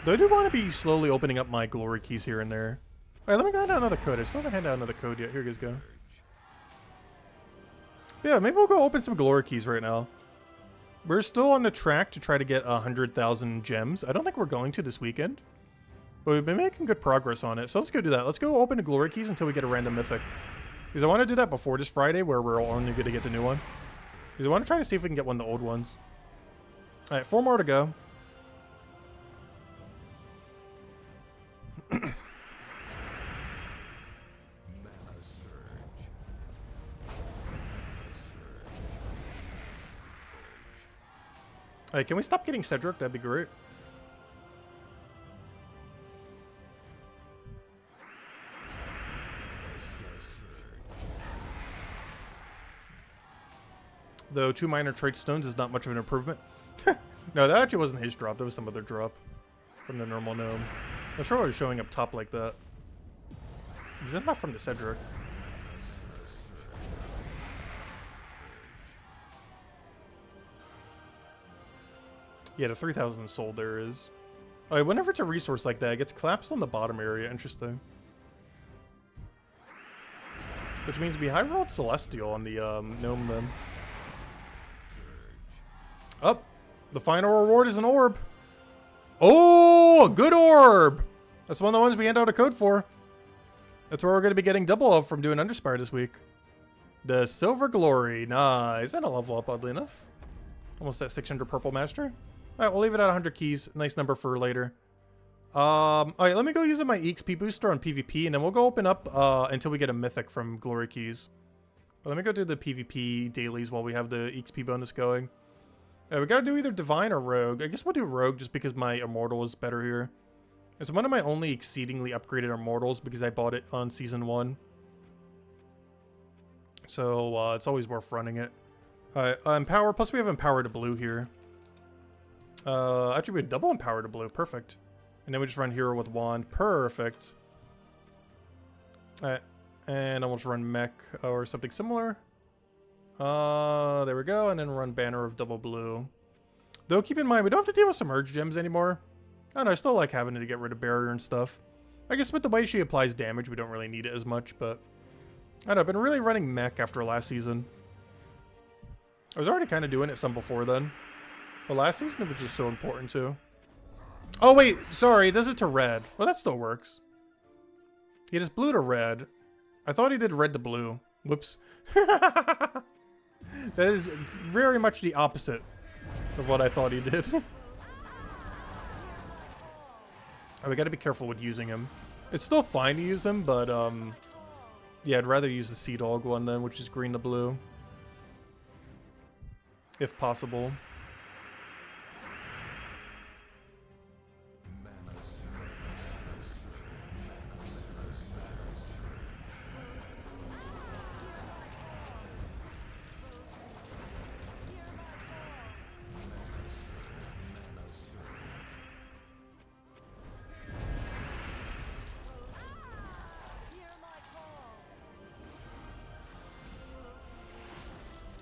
Though I do want to be slowly opening up my glory keys here and there. Alright, let me hand out another code. I still haven't handed out another code yet. Here you guys go. Yeah, maybe we'll go open some glory keys right now. We're still on the track to try to get 100,000 gems. I don't think we're going to this weekend. But we've been making good progress on it. So let's go do that. Let's go open the glory keys until we get a random mythic. Because I want to do that before this Friday where we're only going to get the new one. Because I want to try to see if we can get one of the old ones. Alright, 4 more to go. Alright, can we stop getting Cedric? That'd be great. Though 2 minor trait stones is not much of an improvement. No, that actually wasn't his drop. That was some other drop from the normal gnome. I'm sure I was showing up top like that. Because that's not from the Cedric. Yeah, the 3,000 sold there is. Alright, whenever it's a resource like that, it gets collapsed on the bottom area. Interesting. Which means we high rolled Celestial on the gnome then. Up. The final reward is an orb. Oh, a good orb. That's one of the ones we hand out a code for. That's where we're going to be getting double of from doing Underspire this week. The Silver Glory. Nice. And a level up, oddly enough. Almost at 600 Purple Master. Alright, we'll leave it at 100 keys. Nice number for later. Alright, let me go use my EXP booster on PvP, and then we'll go open up until we get a mythic from Glory Keys. But let me go do the PvP dailies while we have the EXP bonus going. We gotta do either Divine or Rogue. I guess we'll do Rogue just because my Immortal is better here. It's one of my only exceedingly upgraded immortals because I bought it on Season 1. So it's always worth running it. Empower, plus we have Empower to Blue here. Actually, we have double Empower to Blue. Perfect. And then we just run Hero with Wand. Perfect. Alright. And almost run Mech or something similar. There we go. And then run Banner of Double Blue. Though, keep in mind, we don't have to deal with Submerge Gems anymore. I don't know, I still like having it to get rid of Barrier and stuff. I guess with the way she applies damage, we don't really need it as much, but... I don't know, I've been really running Mech after last season. I was already kind of doing it some before then. But last season, it was just so important, too. Oh, wait, sorry, it does it to red. Well, that still works. He just blue to red. I thought he did red to blue. Whoops. That is very much the opposite of what I thought he did. Oh, we gotta be careful with using him. It's still fine to use him, but, yeah, I'd rather use the Sea Dog one then, which is green to blue. If possible.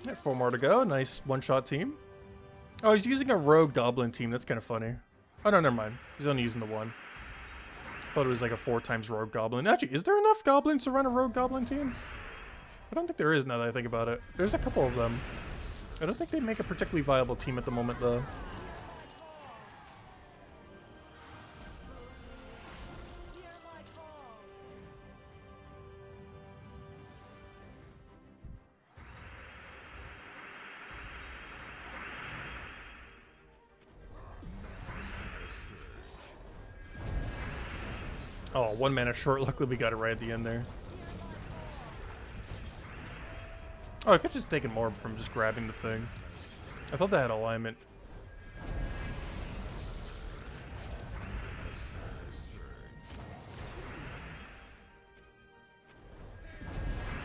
Yeah, 4 more to go. Nice one-shot team. Oh, he's using a rogue goblin team. That's kind of funny. Oh, no, never mind. He's only using the one. Thought it was like a 4 times rogue goblin. Actually, is there enough goblins to run a rogue goblin team? I don't think there is now that I think about it. There's a couple of them. I don't think they make a particularly viable team at the moment, though. Oh, 1 mana short. Luckily, we got it right at the end there. Oh, I could just take it more from just grabbing the thing. I thought that had alignment.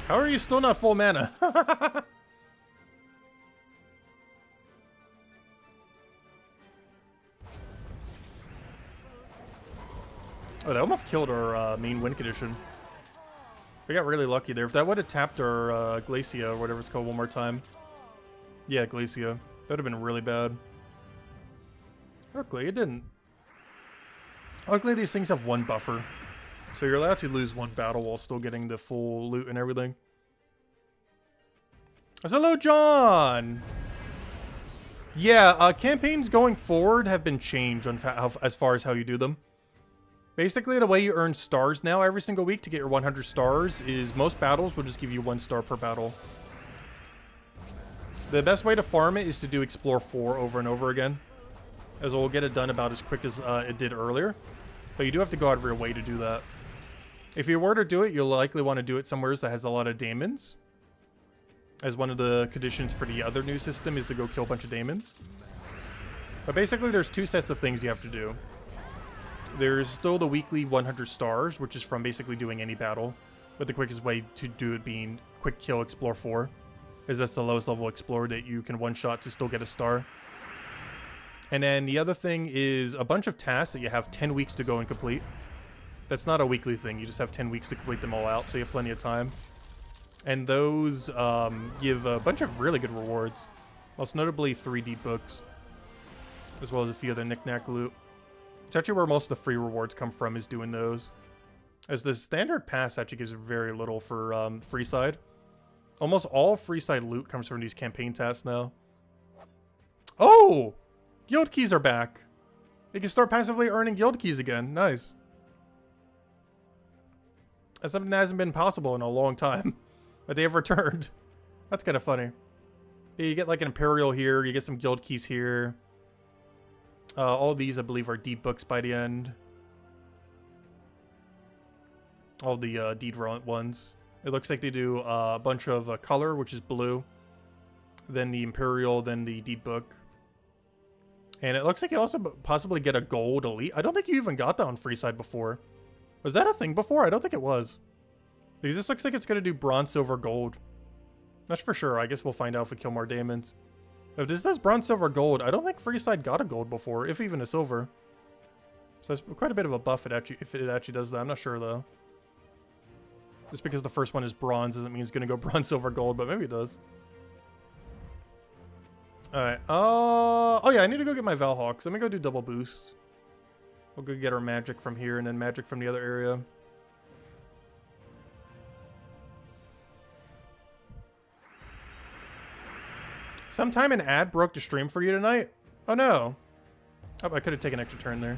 How are you still not full mana? Oh, that almost killed our main win condition. We got really lucky there. If that would have tapped our Glacia, or whatever it's called, one more time. Yeah, Glacia. That would have been really bad. Luckily, it didn't. Luckily, these things have 1 buffer. So you're allowed to lose 1 battle while still getting the full loot and everything. Hello, John! Yeah, campaigns going forward have been changed on as far as how you do them. Basically, the way you earn stars now every single week to get your 100 stars is most battles will just give you 1 star per battle. The best way to farm it is to do Explore 4 over and over again, as it will get it done about as quick as it did earlier. But you do have to go out of your way to do that. If you were to do it, you'll likely want to do it somewhere that has a lot of daemons, as one of the conditions for the other new system is to go kill a bunch of daemons. But basically, there's 2 sets of things you have to do. There's still the weekly 100 stars, which is from basically doing any battle, but the quickest way to do it being quick kill Explore 4, is that's the lowest level Explore that you can one-shot to still get a star. And then the other thing is a bunch of tasks that you have 10 weeks to go and complete. That's not a weekly thing, you just have 10 weeks to complete them all out, so you have plenty of time. And those give a bunch of really good rewards, most notably 3D books, as well as a few other knick-knack loot. It's actually where most of the free rewards come from, is doing those. As the standard pass actually gives very little for free side. Almost all free side loot comes from these campaign tasks now. Oh! Guild keys are back. You can start passively earning guild keys again. Nice. That's something that hasn't been possible in a long time. But they have returned. That's kind of funny. Yeah, you get like an Imperial here. You get some guild keys here. All these, I believe, are deed books by the end. All the deed ones. It looks like they do a bunch of color, which is blue. Then the Imperial, then the deed book. And it looks like you also possibly get a gold elite. I don't think you even got that on Freeside before. Was that a thing before? I don't think it was. Because this looks like it's going to do bronze, silver, gold. That's for sure. I guess we'll find out if we kill more Daemons. If this does bronze, silver, gold, I don't think Freeside got a gold before, if even a silver. So that's quite a bit of a buff if it actually does that. I'm not sure, though. Just because the first one is bronze doesn't mean it's going to go bronze, silver, gold, but maybe it does. Alright, oh yeah, I need to go get my Valhawks. Let me go do double boost. We'll go get our magic from here and then magic from the other area. Sometime an ad broke the stream for you tonight? Oh no. Oh, I could have taken an extra turn there.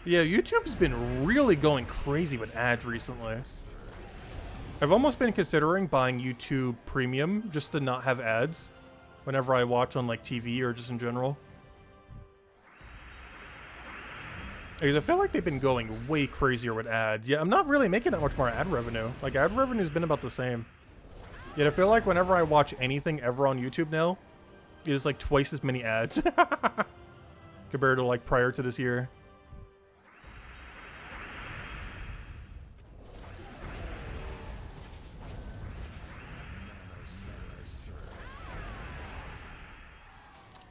Yeah, YouTube's been really going crazy with ads recently. I've almost been considering buying YouTube Premium just to not have ads whenever I watch on like TV or just in general. Because I feel like they've been going way crazier with ads. Yeah, I'm not really making that much more ad revenue. Like, ad revenue's been about the same. Yet I feel like whenever I watch anything ever on YouTube now, it is like twice as many ads compared to like prior to this year.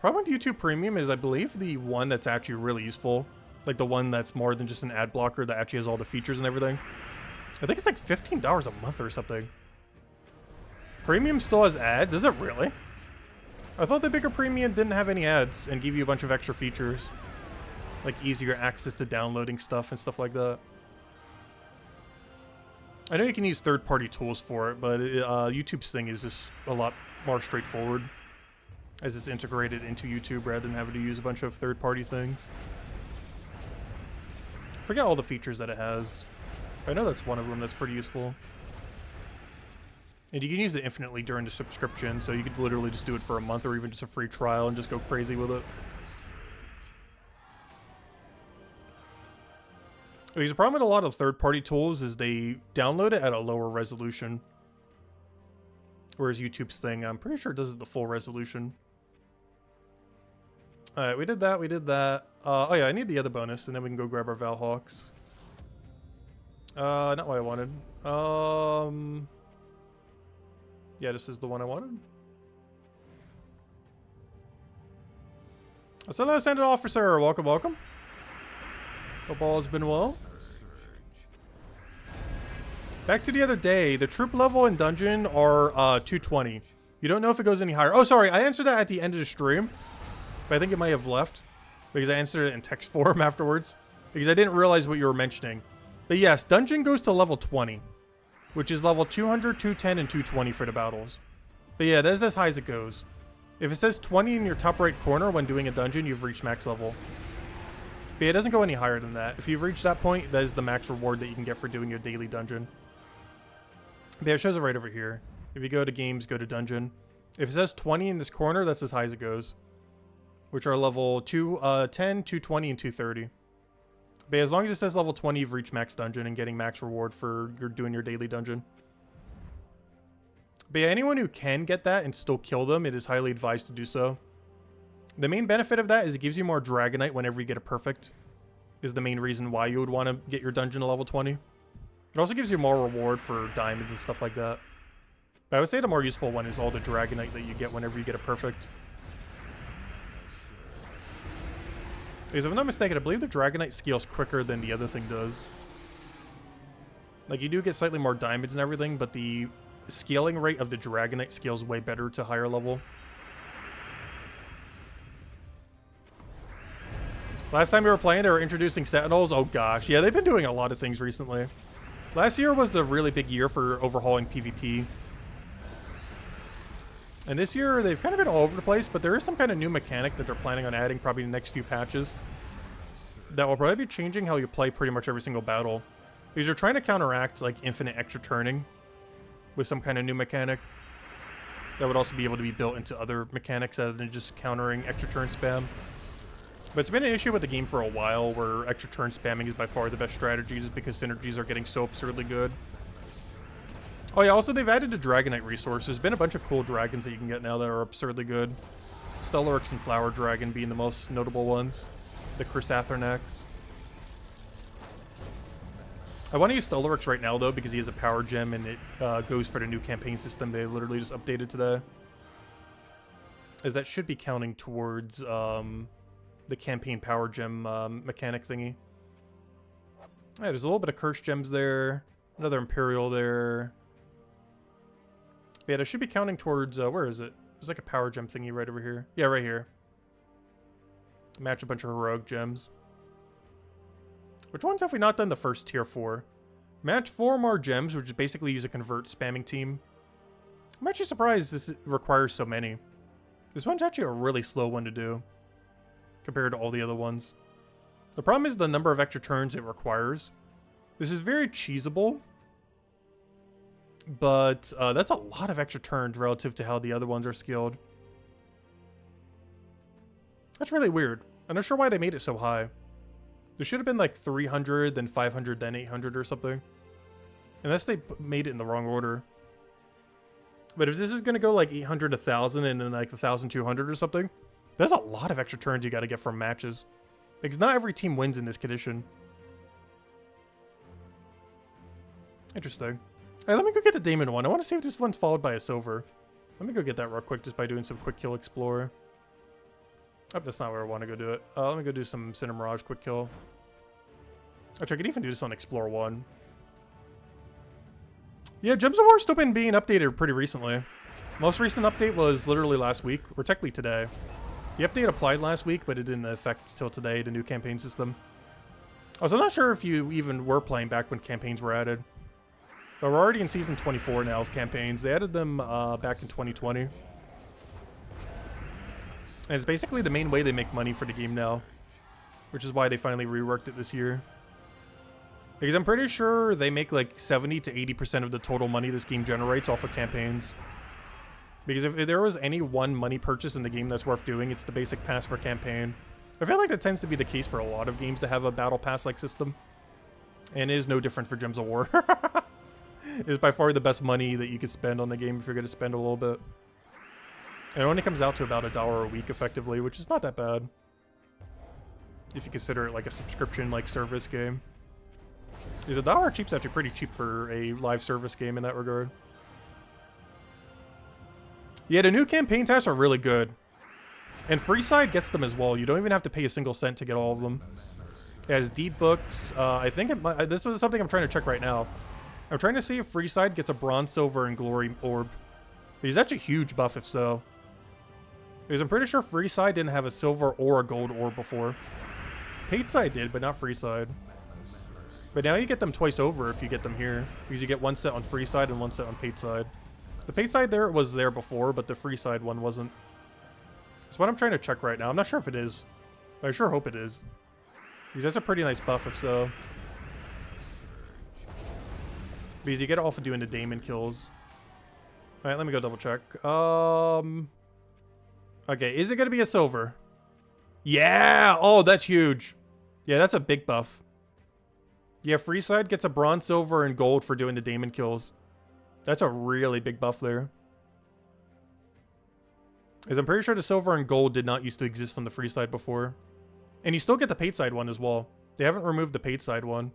Problem with YouTube Premium is, I believe, the one that's actually really useful. Like the one that's more than just an ad blocker that actually has all the features and everything. I think it's like $15 a month or something. Premium still has ads? Is it really? I thought the bigger Premium didn't have any ads and give you a bunch of extra features. Like easier access to downloading stuff and stuff like that. I know you can use third-party tools for it, but YouTube's thing is just a lot more straightforward, as it's integrated into YouTube rather than having to use a bunch of third-party things. Forget all the features that it has. I know that's one of them that's pretty useful. And you can use it infinitely during the subscription, so you could literally just do it for a month or even just a free trial and just go crazy with it. Because the problem with a lot of third-party tools is they download it at a lower resolution. Whereas YouTube's thing, I'm pretty sure it does it the full resolution. Alright, we did that, we did that. Oh yeah, I need the other bonus, and then we can go grab our Valhawks. Not what I wanted. Yeah, this is the one I wanted. Hello, Ascended Officer! Welcome, welcome. Hope all has been well. Back to the other day, the troop level in dungeon are 220. You don't know if it goes any higher. Oh, sorry, I answered that at the end of the stream. But I think it might have left because I answered it in text form afterwards because I didn't realize what you were mentioning. But yes, dungeon goes to level 20, which is level 200, 210, and 220 for the battles. But yeah, that's as high as it goes. If it says 20 in your top right corner when doing a dungeon, you've reached max level. But yeah, it doesn't go any higher than that. If you've reached that point, that is the max reward that you can get for doing your daily dungeon. But yeah, it shows it right over here. If you go to games, go to dungeon. If it says 20 in this corner, that's as high as it goes. Which are level 210, 220, and 230. But as long as it says level 20, you've reached max dungeon and getting max reward for doing your daily dungeon. But yeah, anyone who can get that and still kill them, it is highly advised to do so. The main benefit of that is it gives you more Dragonite whenever you get a perfect. Is the main reason why you would want to get your dungeon to level 20. It also gives you more reward for diamonds and stuff like that. But I would say the more useful one is all the Dragonite that you get whenever you get a perfect. Because if I'm not mistaken, I believe the Dragonite scales quicker than the other thing does. Like, you do get slightly more diamonds and everything, but the scaling rate of the Dragonite scales way better to higher level. Last time we were playing, they were introducing Sentinels. Oh gosh, yeah, they've been doing a lot of things recently. Last year was the really big year for overhauling PvP. And this year, they've kind of been all over the place, but there is some kind of new mechanic that they're planning on adding probably in the next few patches. That will probably be changing how you play pretty much every single battle. Because you're trying to counteract, like, infinite extra turning with some kind of new mechanic. That would also be able to be built into other mechanics other than just countering extra turn spam. But it's been an issue with the game for a while where extra turn spamming is by far the best strategy just because synergies are getting so absurdly good. Oh yeah, also they've added the Dragonite resource. There's been a bunch of cool dragons that you can get now that are absurdly good. Stellaryx and Flower Dragon being the most notable ones. The Chrysathornax. I want to use Stellaryx right now, though, because he has a power gem and it goes for the new campaign system they literally just updated today. As that should be counting towards the campaign power gem mechanic thingy. Yeah, there's a little bit of curse gems there. Another Imperial there. Yeah, that should be counting towards, where is it? There's like a power gem thingy right over here. Yeah, right here. Match a bunch of heroic gems. Which ones have we not done the first tier for? Match 4 more gems, which is basically use a convert spamming team. I'm actually surprised this requires so many. This one's actually a really slow one to do compared to all the other ones. The problem is the number of extra turns it requires. This is very cheesable, but that's a lot of extra turns relative to how the other ones are skilled. That's really weird. I'm not sure why they made it so high. There should have been like 300, then 500, then 800 or something. Unless they made it in the wrong order. But if this is going to go like 800, 1,000, and then like 1,200 or something, there's a lot of extra turns you got to get from matches. Because not every team wins in this condition. Interesting. Hey, let me go get the Damon one. I want to see if this one's followed by a silver. Let me go get that real quick just by doing some quick kill explore. Oh, that's not where I want to go do it. Let me go do some Cinder Mirage quick kill. Actually, I could even do this on Explore 1. Yeah, Gems of War still been being updated pretty recently. Most recent update was literally last week, or technically today. The update applied last week, but it didn't affect till today, the new campaign system. Also, I'm not sure if you even were playing back when campaigns were added. But we're already in Season 24 now of campaigns. They added them back in 2020. And it's basically the main way they make money for the game now. Which is why they finally reworked it this year. Because I'm pretty sure they make like 70 to 80% of the total money this game generates off of campaigns. Because if there was any one money purchase in the game that's worth doing, it's the basic pass for campaign. I feel like that tends to be the case for a lot of games that have a battle pass-like system. And it is no different for Gems of War. It's by far the best money that you could spend on the game if you're going to spend a little bit. And it only comes out to about $1 a week, effectively, which is not that bad. If you consider it like a subscription-like service game. Because $1 cheap's actually pretty cheap for a live service game in that regard. Yeah, the new campaign tasks are really good. And Freeside gets them as well. You don't even have to pay a single cent to get all of them. It has deed books. I think this was something I'm trying to check right now. I'm trying to see if Freeside gets a Bronze, Silver, and Glory Orb. Because that's a huge buff if so. Because I'm pretty sure Freeside didn't have a Silver or a Gold Orb before. Pateside did, but not Freeside. But now you get them twice over if you get them here. Because you get one set on Freeside and one set on Pateside. The Pateside there was there before, but the Freeside one wasn't. That's what I'm trying to check right now. I'm not sure if it is. But I sure hope it is. Because that's a pretty nice buff if so. Because you get it off of doing the Daemon kills. Alright, let me go double check. Okay, is it going to be a silver? Yeah! Oh, that's huge. Yeah, that's a big buff. Yeah, Freeside gets a bronze, silver, and gold for doing the Daemon kills. That's a really big buff there. Because I'm pretty sure the silver and gold did not used to exist on the Freeside before. And you still get the Pateside one as well. They haven't removed the Pateside one.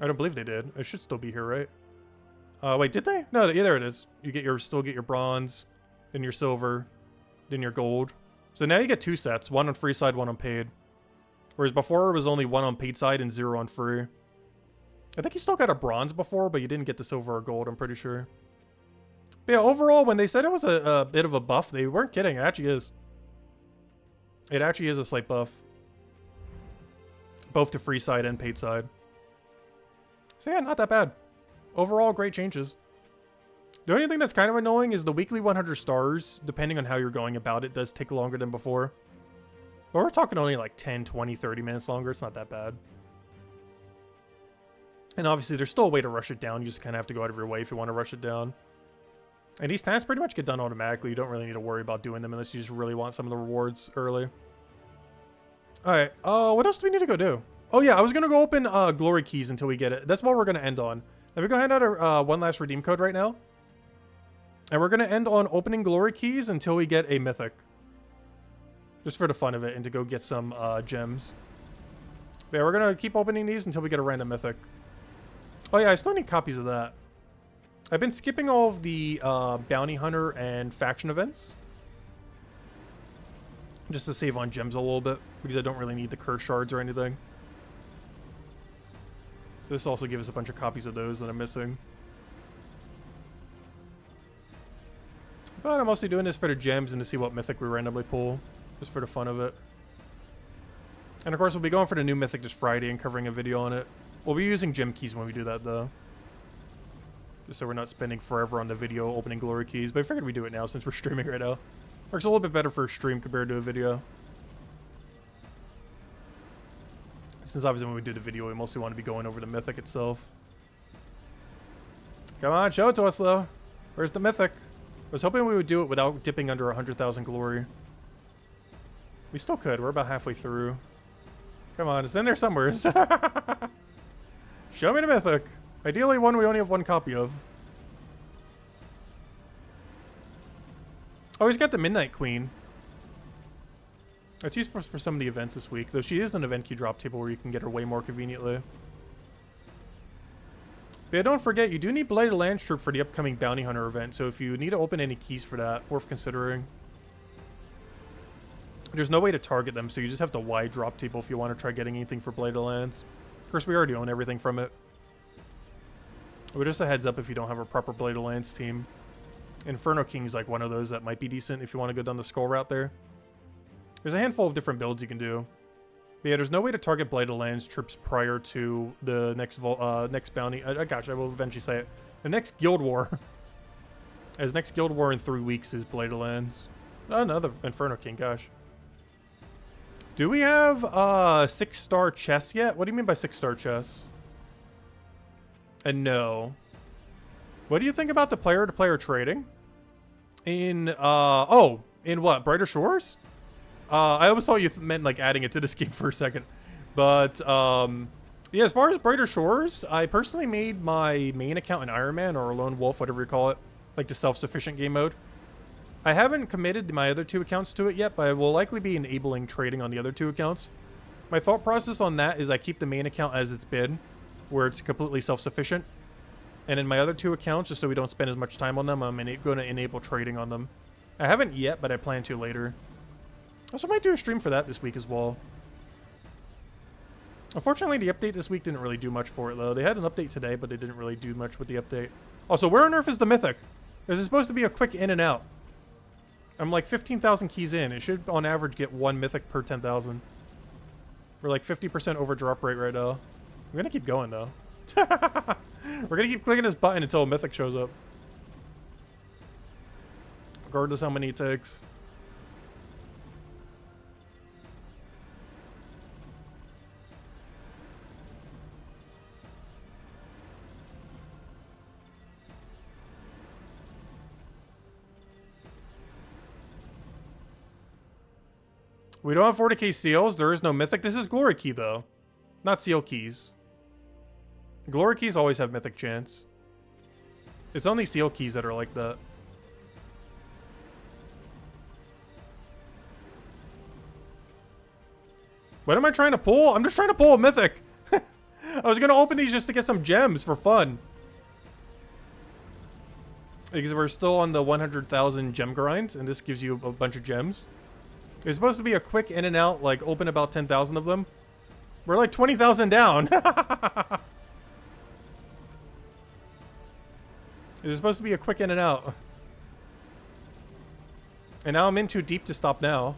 I don't believe they did. It should still be here, right? Wait, did they? No, yeah, there it is. You get your still get your bronze, then your silver, then your gold. So now you get 2 sets, one on Freeside, one on paid. Whereas before it was only one on paid side and 0 on free. I think you still got a bronze before, but you didn't get the silver or gold, I'm pretty sure. But yeah, overall, when they said it was a bit of a buff, they weren't kidding. It actually is. It actually is a slight buff. Both to free side and paid side. So yeah, not that bad. Overall, great changes. The only thing that's kind of annoying is the weekly 100 stars, depending on how you're going about it, does take longer than before. But we're talking only like 10, 20, 30 minutes longer. It's not that bad. And obviously, there's still a way to rush it down. You just kind of have to go out of your way if you want to rush it down. And these tasks pretty much get done automatically. You don't really need to worry about doing them unless you just really want some of the rewards early. Alright, what else do we need to go do? Oh yeah, I was going to go open glory keys until we get it. That's what we're going to end on. Let me go ahead and enter one last redeem code right now. And we're going to end on opening glory keys until we get a mythic. Just for the fun of it and to go get some gems. But yeah, we're going to keep opening these until we get a random mythic. Oh yeah, I still need copies of that. I've been skipping all of the bounty hunter and faction events. Just to save on gems a little bit. Because I don't really need the curse shards or anything. So this also gives us a bunch of copies of those that I'm missing. But I'm mostly doing this for the gems and to see what mythic we randomly pull. Just for the fun of it. And of course we'll be going for the new mythic this Friday and covering a video on it. We'll be using gem keys when we do that though. Just so we're not spending forever on the video opening glory keys. But I figured we'd do it now since we're streaming right now. Works a little bit better for a stream compared to a video. Since obviously when we do the video we mostly want to be going over the mythic itself. Come on, show it to us though. Where's the mythic? I was hoping we would do it without dipping under 100,000 glory. We still could. We're about halfway through. Come on, it's in there somewhere. Show me the mythic. Ideally one we only have one copy of. Oh, he's got the Mydnight Queen. It's used for some of the events this week, though she is an event key drop table where you can get her way more conveniently. But yeah, don't forget, you do need Blighted Lands Troop for the upcoming Bounty Hunter event, so if you need to open any keys for that, worth considering. There's no way to target them, so you just have to wide drop table if you want to try getting anything for Blighted Lands. Of course, we already own everything from it. But just a heads up if you don't have a proper Blighted Lands team. Inferno King's like one of those that might be decent if you want to go down the skull route there. There's a handful of different builds you can do. But yeah, there's no way to target Blighted Lands troops prior to the next bounty. Gosh, I will eventually say it. The next Guild War. As next Guild War in 3 weeks is Blighted Lands. Oh, another Inferno King, gosh. Do we have 6-star chests yet? What do you mean by 6-star chests? And no. What do you think about the player-to-player trading? In, in what? Brighter Shores? I always thought you meant like adding it to this game for a second. But, yeah, as far as Brighter Shores, I personally made my main account an Iron Man or a Lone Wolf, whatever you call it. Like the self-sufficient game mode. I haven't committed my other 2 accounts to it yet, but I will likely be enabling trading on the other 2 accounts. My thought process on that is I keep the main account as it's been, where it's completely self-sufficient. And in my other 2 accounts, just so we don't spend as much time on them, I'm going to enable trading on them. I haven't yet, but I plan to later. Also, I might do a stream for that this week as well. Unfortunately, the update this week didn't really do much for it, though. They had an update today, but they didn't really do much with the update. Also, where on earth is the Mythic? There's supposed to be a quick in and out. I'm like 15,000 keys in. It should, on average, get 1 Mythic per 10,000. We're like 50% over drop rate right now. I'm going to keep going, though. We're going to keep clicking this button until a Mythic shows up. Regardless how many it takes. We don't have 40k seals. There is no mythic. This is glory key, though. Not seal keys. Glory keys always have mythic chance. It's only seal keys that are like that. What am I trying to pull? I'm just trying to pull a mythic. I was going to open these just to get some gems for fun. Because we're still on the 100,000 gem grind, and this gives you a bunch of gems. It's supposed to be a quick in and out, like open about 10,000 of them. We're like 20,000 down. It's supposed to be a quick in and out. And now I'm in too deep to stop now.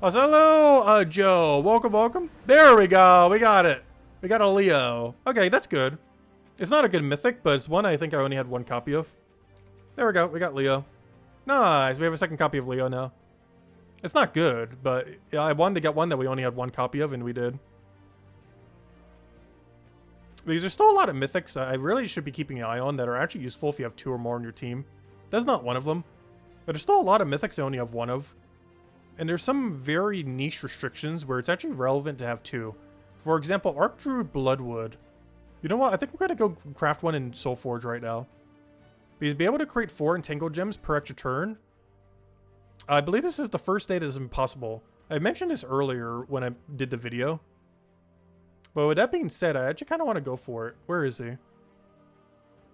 Oh, so hello, Joe. Welcome, welcome. There we go. We got it. We got a Leo. Okay, that's good. It's not a good mythic, but it's one I think I only had 1 copy of. There we go. We got Leo. Nice. We have a 2nd copy of Leo now. It's not good, but I wanted to get one that we only had 1 copy of, and we did. Because there's still a lot of mythics I really should be keeping an eye on that are actually useful if you have 2 or more on your team. That's not one of them. But there's still a lot of mythics I only have 1 of. And there's some very niche restrictions where it's actually relevant to have 2. For example, Archdruid Bloodwood. You know what? I think we're going to go craft one in Soulforge right now. Because be able to create 4 entangled gems per extra turn. I believe this is the first day that is impossible. I mentioned this earlier when I did the video. But with that being said, I actually kind of want to go for it. Where is he?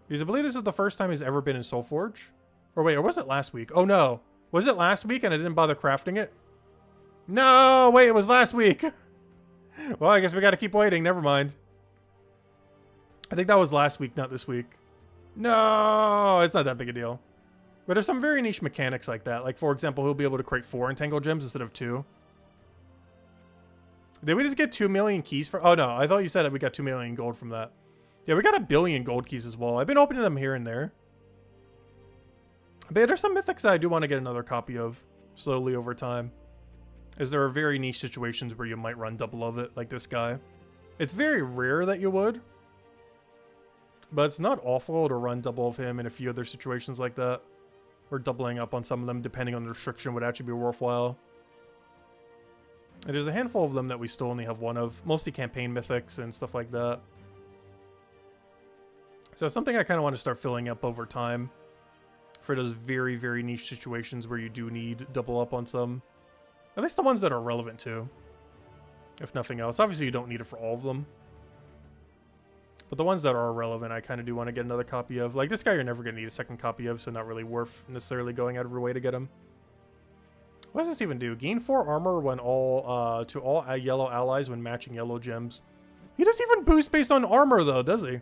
Because I believe this is the first time he's ever been in Soulforge. Or wait, or was it last week? Oh no. Was it last week and I didn't bother crafting it? No, wait, it was last week. Well, I guess we got to keep waiting. Never mind. I think that was last week, not this week. No, it's not that big a deal. But there's some very niche mechanics like that. Like, for example, he'll be able to create 4 entangled gems instead of 2. Did we just get 2 million keys for... Oh, no. I thought you said that we got 2 million gold from that. Yeah, we got 1 billion gold keys as well. I've been opening them here and there. But there's some mythics that I do want to get another copy of slowly over time. As there are very niche situations where you might run double of it, like this guy. It's very rare that you would. But it's not awful to run double of him in a few other situations like that. Or doubling up on some of them, depending on the restriction, would actually be worthwhile. And there's a handful of them that we still only have 1 of. Mostly campaign mythics and stuff like that. So it's something I kind of want to start filling up over time. For those very, very niche situations where you do need double up on some. At least the ones that are relevant too. If nothing else. Obviously you don't need it for all of them. But the ones that are relevant, I kind of do want to get another copy of. Like this guy you're never going to need a second copy of, so not really worth necessarily going out of your way to get him. What does this even do? Gain 4 armor when to all yellow allies when matching yellow gems. He doesn't even boost based on armor though, does he?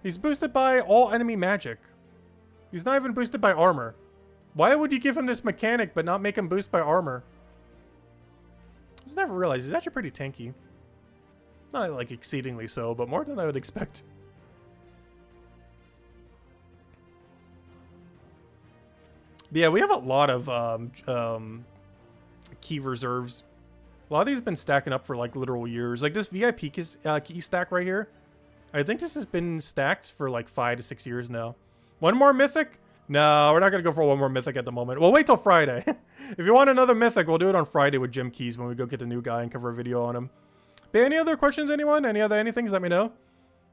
He's boosted by all enemy magic. He's not even boosted by armor. Why would you give him this mechanic but not make him boost by armor? I just never realized he's actually pretty tanky. Not like exceedingly so, but more than I would expect. But yeah, we have a lot of key reserves. A lot of these have been stacking up for like literal years. Like this VIP key stack right here. I think this has been stacked for like 5 to 6 years now. 1 more mythic? No, we're not going to go for 1 more mythic at the moment. We'll wait till Friday. If you want another mythic, we'll do it on Friday with gem keys when we go get the new guy and cover a video on him. But any other questions, anyone? Any other anythings, let me know.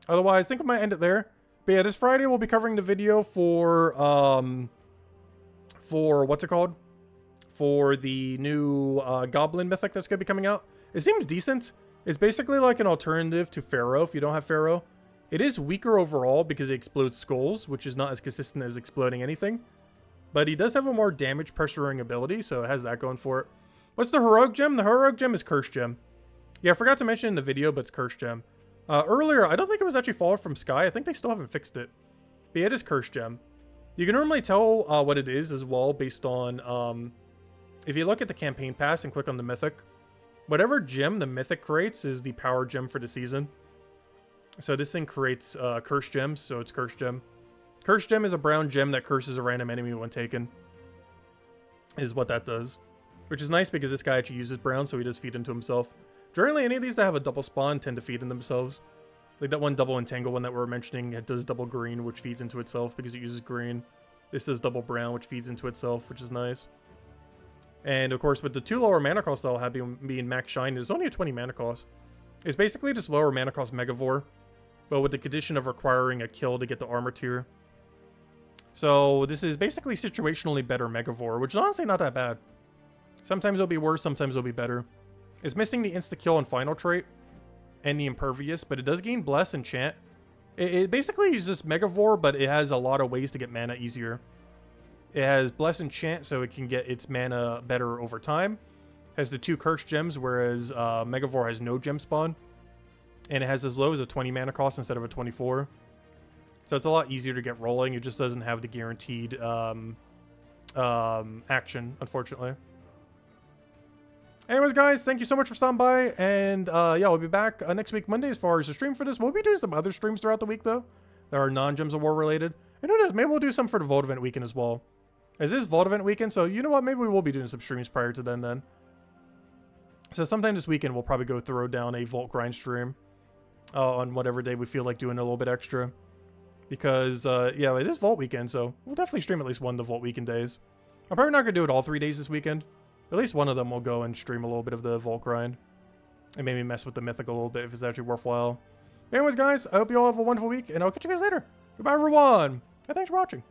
Otherwise, I think I might end it there. But yeah, this Friday we'll be covering the video for what's it called? For the new Goblin Mythic that's going to be coming out. It seems decent. It's basically like an alternative to Pharaoh if you don't have Pharaoh. It is weaker overall because it explodes skulls, which is not as consistent as exploding anything. But he does have a more damage pressuring ability, so it has that going for it. What's the Heroic Gem? The Heroic Gem is Curse Gem. Yeah, I forgot to mention in the video, but it's Curse Gem. Earlier, I don't think it was actually Fall from Sky. I think they still haven't fixed it. But yeah, it is Curse Gem. You can normally tell what it is as well based on... if you look at the campaign pass and click on the Mythic, whatever gem the Mythic creates is the power gem for the season. So this thing creates Curse Gems, so it's Curse Gem. Curse Gem is a brown gem that curses a random enemy when taken. Is what that does. Which is nice because this guy actually uses brown, so he does feed into himself. Generally, any of these that have a double spawn tend to feed in themselves. Like that one double entangle one that we were mentioning, it does double green, which feeds into itself because it uses green. This does double brown, which feeds into itself, which is nice. And of course, with the 2 lower mana costs I'll have being max shine, there's only a 20 mana cost. It's basically just lower mana cost Megavore, but with the condition of requiring a kill to get the armor tier. So this is basically situationally better Megavore, which is honestly not that bad. Sometimes it'll be worse, sometimes it'll be better. It's missing the insta-kill and final trait, and the impervious, but it does gain Bless and Chant. It basically is just Megavore, but it has a lot of ways to get mana easier. It has Bless and Chant, so it can get its mana better over time. Has the 2 Curse Gems, whereas Megavore has no gem spawn. And it has as low as a 20 mana cost instead of a 24. So it's a lot easier to get rolling. It just doesn't have the guaranteed action, unfortunately. Anyways, guys, thank you so much for stopping by. And yeah, we'll be back next week, Monday, as far as the stream for this. We'll be doing some other streams throughout the week, though, that are non-Gems of War related. And who knows, maybe we'll do some for the Vault Event weekend as well. As this is Vault Event weekend, so you know what? Maybe we will be doing some streams prior to then. So sometime this weekend, we'll probably go throw down a Vault Grind stream on whatever day we feel like doing a little bit extra. Because, yeah, it is Vault weekend, so we'll definitely stream at least one of the Vault weekend days. I'm probably not going to do it all 3 days this weekend. At least one of them will go and stream a little bit of the Vault Grind. And maybe mess with the Mythic a little bit if it's actually worthwhile. Anyways, guys, I hope you all have a wonderful week, and I'll catch you guys later. Goodbye, everyone. And thanks for watching.